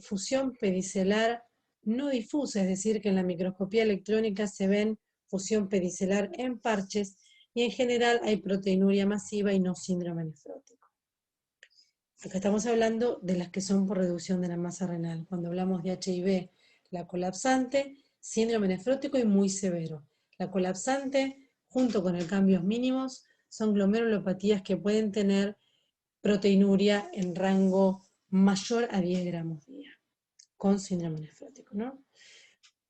fusión pedicelar no difusa, es decir, que en la microscopía electrónica se ven fusión pedicelar en parches y en general hay proteinuria masiva y no síndrome nefrótico. Acá estamos hablando de las que son por reducción de la masa renal. Cuando hablamos de HIV, la colapsante, síndrome nefrótico y muy severo. La colapsante, junto con el cambios mínimos, son glomerulopatías que pueden tener proteinuria en rango mayor a 10 gramos día, con síndrome nefrótico, ¿no?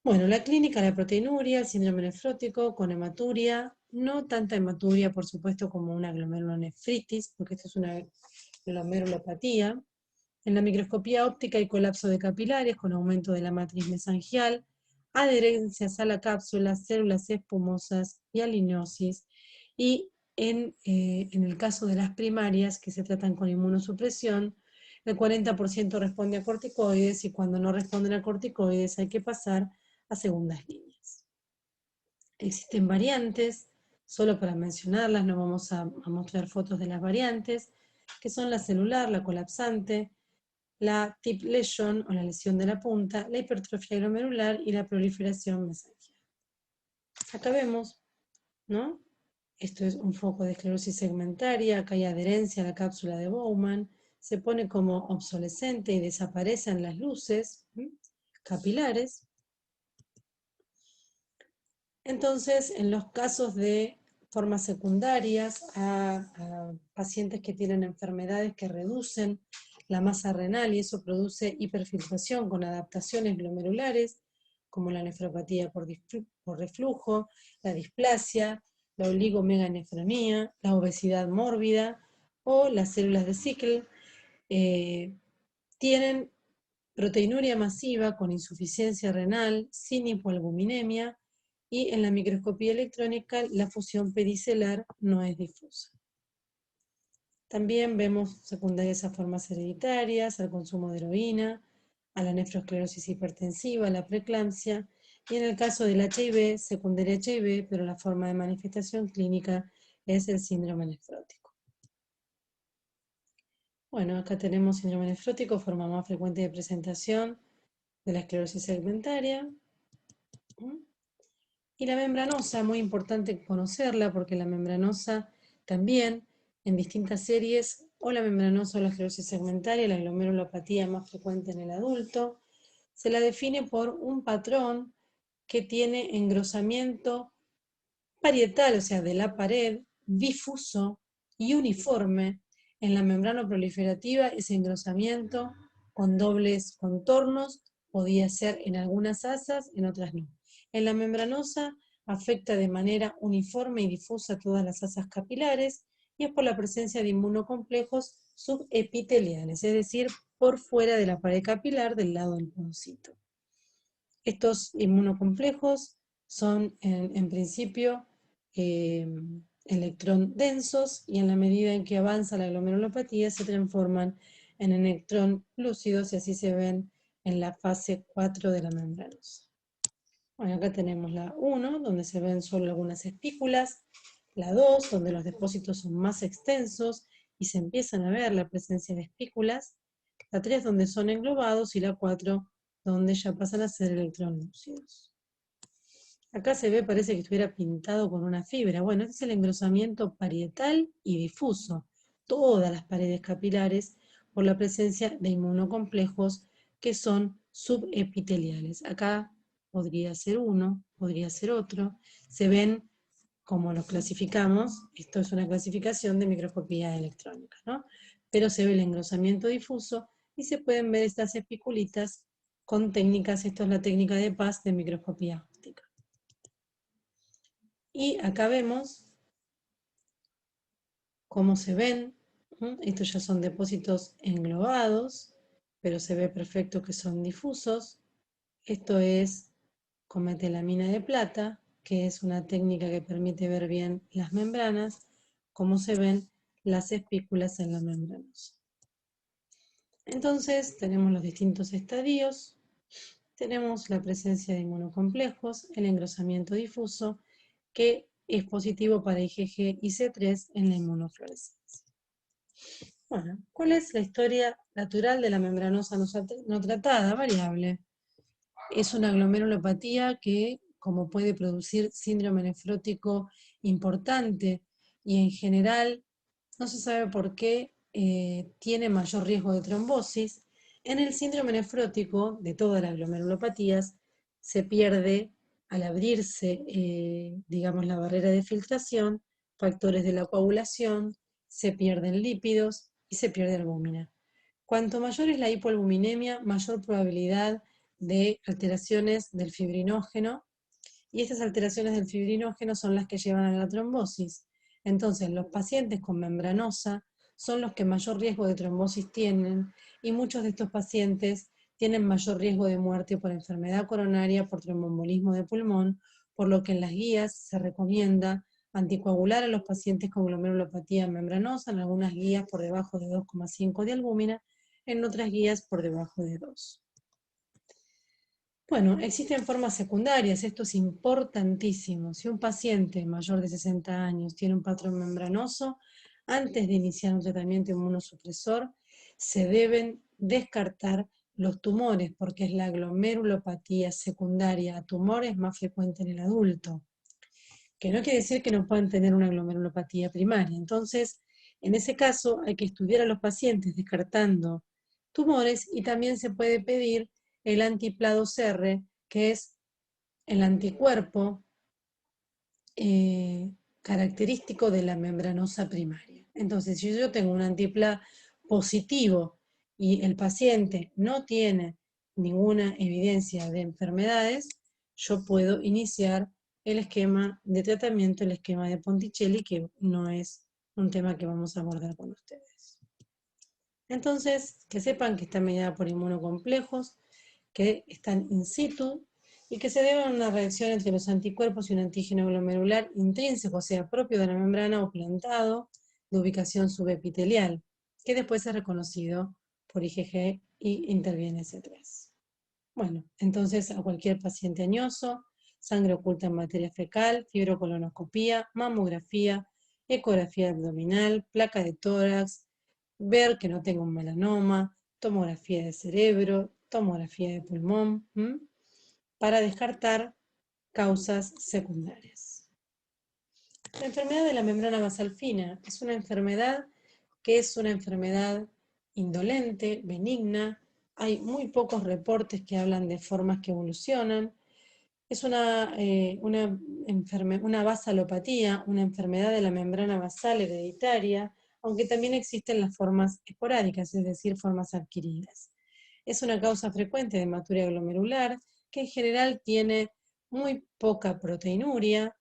Bueno, la clínica, la proteinuria, el síndrome nefrótico con hematuria, no tanta hematuria, por supuesto, como una glomerulonefritis, porque esto es una glomerulopatía. En la microscopía óptica hay colapso de capilares con aumento de la matriz mesangial, adherencias a la cápsula, células espumosas y aliniosis. Y en el caso de las primarias, que se tratan con inmunosupresión, el 40% responde a corticoides y cuando no responden a corticoides hay que pasar a segundas líneas. Existen variantes, solo para mencionarlas, no vamos a mostrar fotos de las variantes, que son la celular, la colapsante, la tip lesion o la lesión de la punta, la hipertrofia glomerular y la proliferación mesangial. Acá vemos, ¿no? Esto es un foco de esclerosis segmentaria, acá hay adherencia a la cápsula de Bowman, se pone como obsolescente y desaparecen las luces capilares. Entonces, en los casos de formas secundarias a pacientes que tienen enfermedades que reducen la masa renal y eso produce hiperfiltración con adaptaciones glomerulares, como la nefropatía por reflujo, la displasia, la oligomeganefronía, la obesidad mórbida o las células de Sickle, tienen proteinuria masiva con insuficiencia renal, sin hipoalbuminemia, y en la microscopía electrónica la fusión pedicelar no es difusa. También vemos secundarias a formas hereditarias, al consumo de heroína, a la nefroesclerosis hipertensiva, a la preeclampsia, y en el caso del HIV, secundaria HIV, pero la forma de manifestación clínica es el síndrome nefrótico. Bueno, acá tenemos síndrome nefrótico, forma más frecuente de presentación de la esclerosis segmentaria. Y la membranosa, muy importante conocerla porque la membranosa también en distintas series, o la membranosa o la esclerosis segmentaria, la glomerulopatía más frecuente en el adulto, se la define por un patrón que tiene engrosamiento parietal, o sea, de la pared, difuso y uniforme. En la membrana proliferativa, ese engrosamiento con dobles contornos podía ser en algunas asas, en otras no. En la membranosa afecta de manera uniforme y difusa todas las asas capilares y es por la presencia de inmunocomplejos subepiteliales, es decir, por fuera de la pared capilar del lado del podocito. Estos inmunocomplejos son en principio electrón densos y en la medida en que avanza la glomerulopatía se transforman en electrón lúcidos y así se ven en la fase 4 de la membranosa. Bueno, acá tenemos la 1, donde se ven solo algunas espículas, la 2, donde los depósitos son más extensos y se empiezan a ver la presencia de espículas, la 3, donde son englobados, y la 4, donde ya pasan a ser electrón lúcidos. Acá se ve, parece que estuviera pintado con una fibra. Bueno, este es el engrosamiento parietal y difuso. Todas las paredes capilares por la presencia de inmunocomplejos que son subepiteliales. Acá podría ser uno, podría ser otro. Se ven como los clasificamos, esto es una clasificación de microscopía electrónica, ¿no? Pero se ve el engrosamiento difuso y se pueden ver estas espiculitas con técnicas, esto es la técnica de Paz de microscopía óptica. Y acá vemos cómo se ven, estos ya son depósitos englobados, pero se ve perfecto que son difusos. Esto es con metelamina de plata, que es una técnica que permite ver bien las membranas, cómo se ven las espículas en la membranosa. Entonces tenemos los distintos estadios, tenemos la presencia de inmunocomplejos, el engrosamiento difuso, que es positivo para IgG y C3 en la inmunofluorescencia. Bueno, ¿cuál es la historia natural de la membranosa no tratada? Variable. Es una glomerulopatía que, como puede producir síndrome nefrótico importante y en general no se sabe por qué tiene mayor riesgo de trombosis, en el síndrome nefrótico de todas las glomerulopatías se pierde al abrirse, digamos, la barrera de filtración, factores de la coagulación, se pierden lípidos y se pierde albúmina. Cuanto mayor es la hipoalbuminemia, mayor probabilidad de alteraciones del fibrinógeno, y estas alteraciones del fibrinógeno son las que llevan a la trombosis. Entonces, los pacientes con membranosa son los que mayor riesgo de trombosis tienen, y muchos de estos pacientes tienen mayor riesgo de muerte por enfermedad coronaria, por tromboembolismo de pulmón, por lo que en las guías se recomienda anticoagular a los pacientes con glomerulopatía membranosa, en algunas guías por debajo de 2,5 de albúmina, en otras guías por debajo de 2. Bueno, existen formas secundarias, esto es importantísimo. Si un paciente mayor de 60 años tiene un patrón membranoso, antes de iniciar un tratamiento inmunosupresor, se deben descartar los tumores, porque es la glomerulopatía secundaria a tumores más frecuente en el adulto, que no quiere decir que no puedan tener una glomerulopatía primaria. Entonces, en ese caso, hay que estudiar a los pacientes descartando tumores y también se puede pedir el anti-PLA2R, que es el anticuerpo característico de la membranosa primaria. Entonces, si yo tengo un anti-PLA positivo y el paciente no tiene ninguna evidencia de enfermedades, yo puedo iniciar el esquema de tratamiento, el esquema de Ponticelli, que no es un tema que vamos a abordar con ustedes. Entonces, que sepan que está mediada por inmunocomplejos, que están in situ y que se debe a una reacción entre los anticuerpos y un antígeno glomerular intrínseco, o sea, propio de la membrana o plantado de ubicación subepitelial, que después es reconocido por IgG y interviene C3. Bueno, entonces a cualquier paciente añoso, sangre oculta en materia fecal, fibrocolonoscopía, mamografía, ecografía abdominal, placa de tórax, ver que no tenga un melanoma, tomografía de cerebro, tomografía de pulmón, para descartar causas secundarias. La enfermedad de la membrana basal fina es una enfermedad que es una enfermedad indolente, benigna. Hay muy pocos reportes que hablan de formas que evolucionan. Es una basalopatía, una enfermedad de la membrana basal hereditaria, aunque también existen las formas esporádicas, es decir, formas adquiridas. Es una causa frecuente de hematuria glomerular, que en general tiene muy poca proteinuria,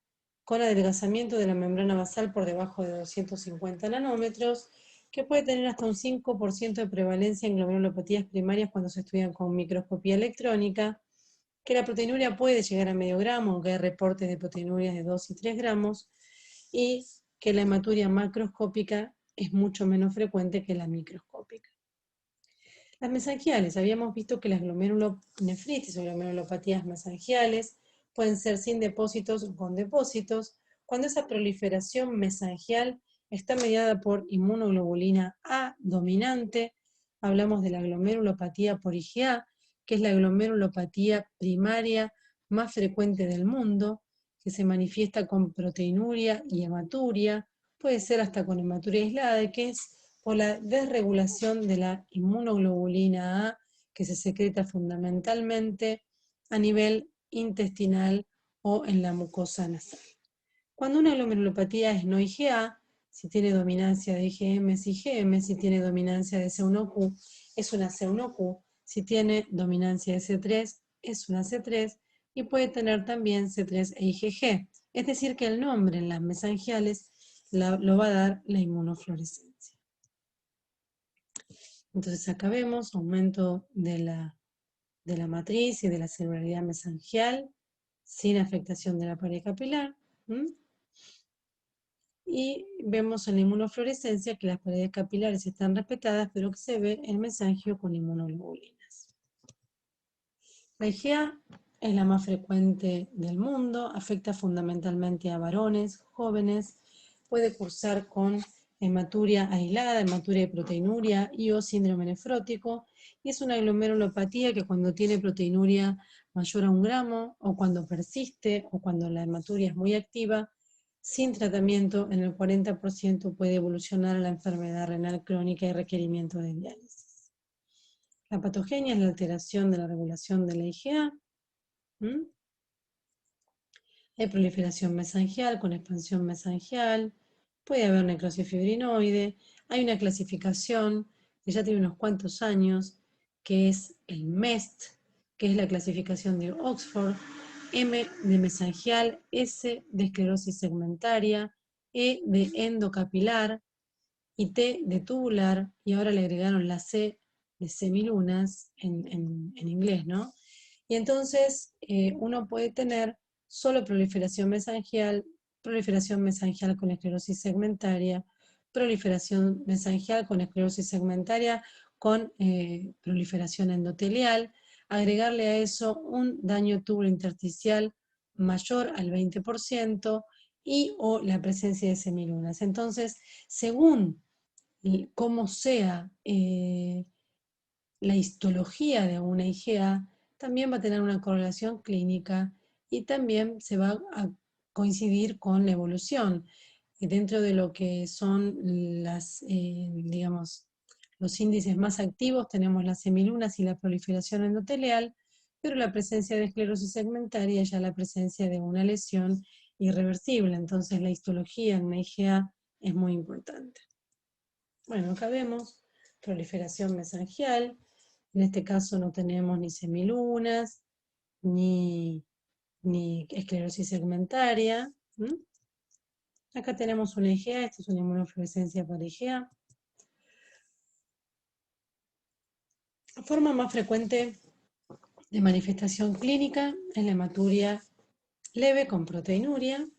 con adelgazamiento de la membrana basal por debajo de 250 nanómetros, que puede tener hasta un 5% de prevalencia en glomerulopatías primarias cuando se estudian con microscopía electrónica, que la proteinuria puede llegar a medio gramo, aunque hay reportes de proteinurias de 2 y 3 gramos, y que la hematuria macroscópica es mucho menos frecuente que la microscópica. Las mesangiales, habíamos visto que las glomerulonefritis o glomerulopatías mesangiales pueden ser sin depósitos o con depósitos, cuando esa proliferación mesangial está mediada por inmunoglobulina A dominante. Hablamos de la glomerulopatía por IgA, que es la glomerulopatía primaria más frecuente del mundo, que se manifiesta con proteinuria y hematuria, puede ser hasta con hematuria aislada, que es por la desregulación de la inmunoglobulina A, que se secreta fundamentalmente a nivel intestinal o en la mucosa nasal. Cuando una glomerulopatía es no IgA, si tiene dominancia de IgM es IgM, si tiene dominancia de C1Q es una C1Q, si tiene dominancia de C3 es una C3 y puede tener también C3 e IgG. Es decir, que el nombre en las mesangiales lo va a dar la inmunofluorescencia. Entonces acá vemos aumento de la matriz y de la celularidad mesangial sin afectación de la pared capilar. Y vemos en la inmunofluorescencia que las paredes capilares están respetadas, pero que se ve el mesangio con inmunoglobulinas. La IgA es la más frecuente del mundo, afecta fundamentalmente a varones, jóvenes, puede cursar con hematuria aislada, hematuria de proteinuria y o síndrome nefrótico, y es una glomerulopatía que cuando tiene proteinuria mayor a 1 gramo, o cuando persiste, o cuando la hematuria es muy activa, sin tratamiento, en el 40% puede evolucionar a la enfermedad renal crónica y requerimiento de diálisis. La patogenia es la alteración de la regulación de la IgA. Hay proliferación mesangial con expansión mesangial. Puede haber necrosis fibrinoide. Hay una clasificación que ya tiene unos cuantos años, que es el MEST, que es la clasificación de Oxford. M de mesangial, S de esclerosis segmentaria, E de endocapilar y T de tubular, y ahora le agregaron la C de semilunas en inglés, ¿no? Y entonces uno puede tener solo proliferación mesangial con esclerosis segmentaria, proliferación mesangial con esclerosis segmentaria con proliferación endotelial, agregarle a eso un daño tubulointersticial mayor al 20% y o la presencia de semilunas. Entonces, según cómo sea la histología de una IgA, también va a tener una correlación clínica y también se va a coincidir con la evolución. Dentro de lo que son digamos, los índices más activos tenemos las semilunas y la proliferación endotelial, pero la presencia de esclerosis segmentaria ya la presencia de una lesión irreversible. Entonces la histología en una IgA es muy importante. Bueno, acá vemos proliferación mesangial. En este caso no tenemos ni semilunas, ni esclerosis segmentaria. Acá tenemos una IgA, esto es una inmunofluorescencia para IgA. La forma más frecuente de manifestación clínica es la hematuria leve con proteinuria.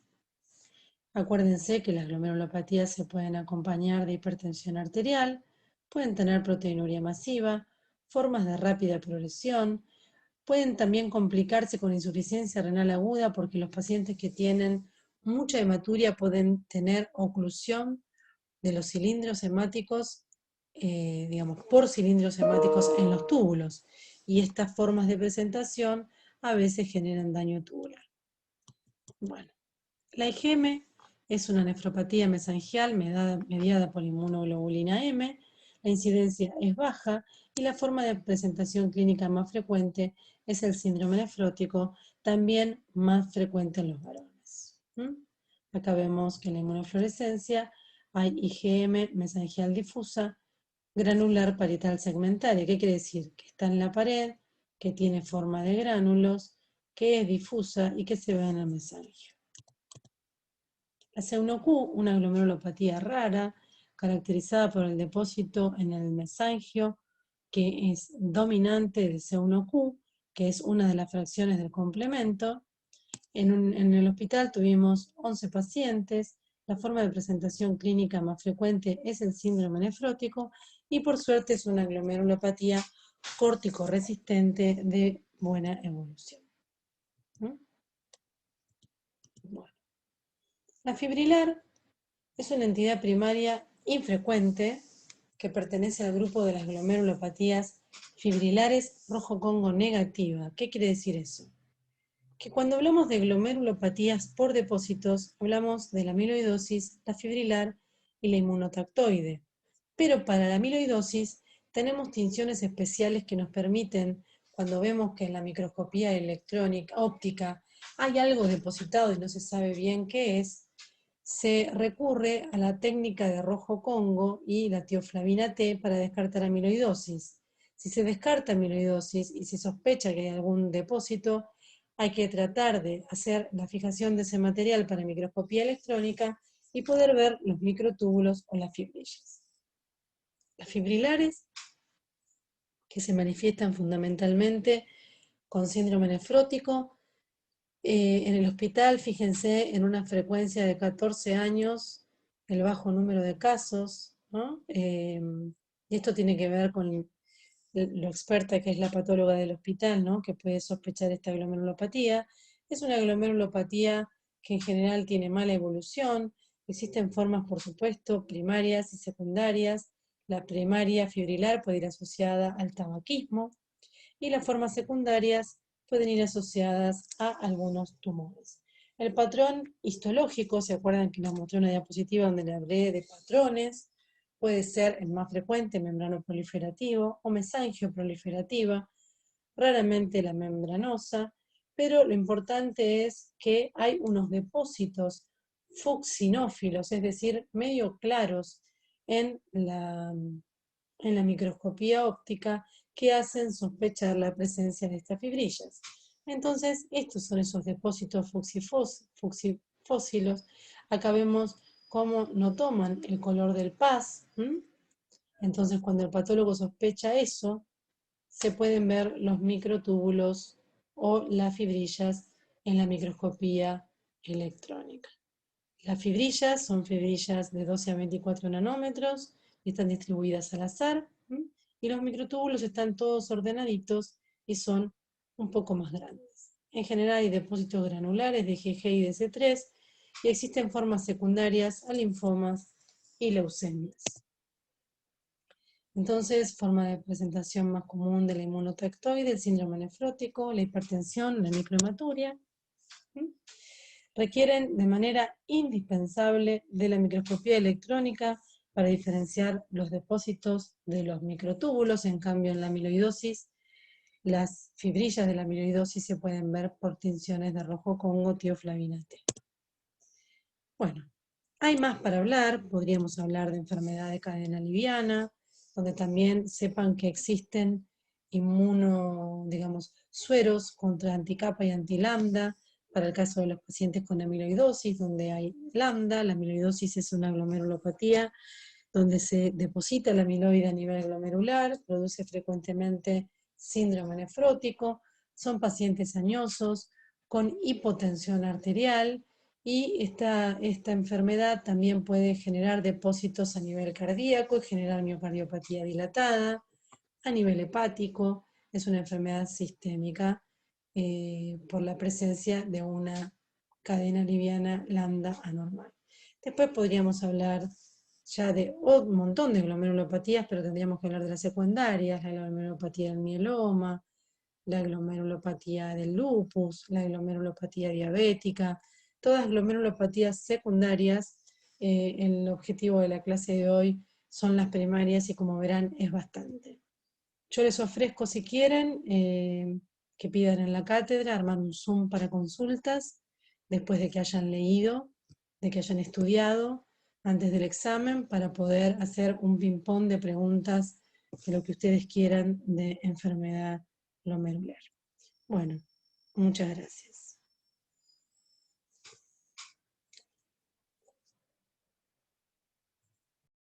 Acuérdense que las glomerulopatías se pueden acompañar de hipertensión arterial, pueden tener proteinuria masiva, formas de rápida progresión, pueden también complicarse con insuficiencia renal aguda porque los pacientes que tienen mucha hematuria pueden tener oclusión de los cilindros hemáticos, digamos, por cilindros hemáticos en los túbulos. Y estas formas de presentación a veces generan daño tubular. Bueno, la IgM es una nefropatía mesangial mediada por inmunoglobulina M. La incidencia es baja y la forma de presentación clínica más frecuente es el síndrome nefrótico, también más frecuente en los varones. Acá vemos que en la inmunofluorescencia hay IgM mesangial difusa, granular parietal segmentaria. ¿Qué quiere decir? Que está en la pared, que tiene forma de gránulos, que es difusa y que se ve en el mesangio. La C1Q, una glomerulopatía rara, caracterizada por el depósito en el mesangio, que es dominante de C1Q, que es una de las fracciones del complemento. En el hospital tuvimos 11 pacientes. La forma de presentación clínica más frecuente es el síndrome nefrótico y por suerte es una glomerulopatía córtico-resistente de buena evolución. Bueno. La fibrilar es una entidad primaria infrecuente que pertenece al grupo de las glomerulopatías fibrilares rojo-congo negativa. ¿Qué quiere decir eso? Que cuando hablamos de glomerulopatías por depósitos, hablamos de la amiloidosis, la fibrilar y la inmunotractoide. Pero para la amiloidosis tenemos tinciones especiales que nos permiten, cuando vemos que en la microscopía electrónica, óptica, hay algo depositado y no se sabe bien qué es, se recurre a la técnica de rojo Congo y la tioflavina T para descartar amiloidosis. Si se descarta amiloidosis y se sospecha que hay algún depósito, hay que tratar de hacer la fijación de ese material para microscopía electrónica y poder ver los microtúbulos o las fibrillas. Las fibrilares, que se manifiestan fundamentalmente con síndrome nefrótico, en el hospital, fíjense, en una frecuencia de 14 años, el bajo número de casos, ¿no? Y esto tiene que ver con lo experta que es la patóloga del hospital, ¿no? Que puede sospechar esta glomerulopatía. Es una glomerulopatía que en general tiene mala evolución. Existen formas, por supuesto, primarias y secundarias. La primaria fibrilar puede ir asociada al tabaquismo y las formas secundarias pueden ir asociadas a algunos tumores. El patrón histológico, ¿se acuerdan que nos mostré una diapositiva donde le hablé de patrones? Puede ser el más frecuente, membrano proliferativo o mesangio proliferativa, raramente la membranosa, pero lo importante es que hay unos depósitos fucsinófilos, es decir, medio claros en la microscopía óptica que hacen sospechar la presencia de estas fibrillas. Entonces, estos son esos depósitos fucsifósilos. Acá vemos cómo no toman el color del paz. Entonces, cuando el patólogo sospecha eso, se pueden ver los microtúbulos o las fibrillas en la microscopía electrónica. Las fibrillas son fibrillas de 12 a 24 nanómetros y están distribuidas al azar. Y los microtúbulos están todos ordenaditos y son un poco más grandes. En general hay depósitos granulares de IgG y de C3 y existen formas secundarias a linfomas y leucemias. Entonces, forma de presentación más común de la inmunotractoide, el síndrome nefrótico, la hipertensión, la microhematuria, requieren de manera indispensable de la microscopía electrónica para diferenciar los depósitos de los microtúbulos. En cambio, en la amiloidosis, las fibrillas de la amiloidosis se pueden ver por tinciones de rojo Congo, tioflavina T. Bueno, hay más para hablar. Podríamos hablar de enfermedad de cadena liviana, donde también sepan que existen sueros contra anticapa y antilambda, para el caso de los pacientes con amiloidosis, donde hay lambda. La amiloidosis es una glomerulopatía donde se deposita la amiloide a nivel glomerular, produce frecuentemente síndrome nefrótico, son pacientes añosos, con hipotensión arterial, y esta enfermedad también puede generar depósitos a nivel cardíaco y generar miocardiopatía dilatada, a nivel hepático. Es una enfermedad sistémica por la presencia de una cadena liviana lambda anormal. Después podríamos hablar ya de un montón de glomerulopatías, pero tendríamos que hablar de las secundarias, la glomerulopatía del mieloma, la glomerulopatía del lupus, la glomerulopatía diabética, todas glomerulopatías secundarias. El objetivo de la clase de hoy son las primarias y, como verán, es bastante. Yo les ofrezco, si quieren, que pidan en la cátedra, armar un Zoom para consultas, después de que hayan leído, de que hayan estudiado antes del examen, para poder hacer un ping-pong de preguntas de lo que ustedes quieran de enfermedad glomerular. Bueno, muchas gracias.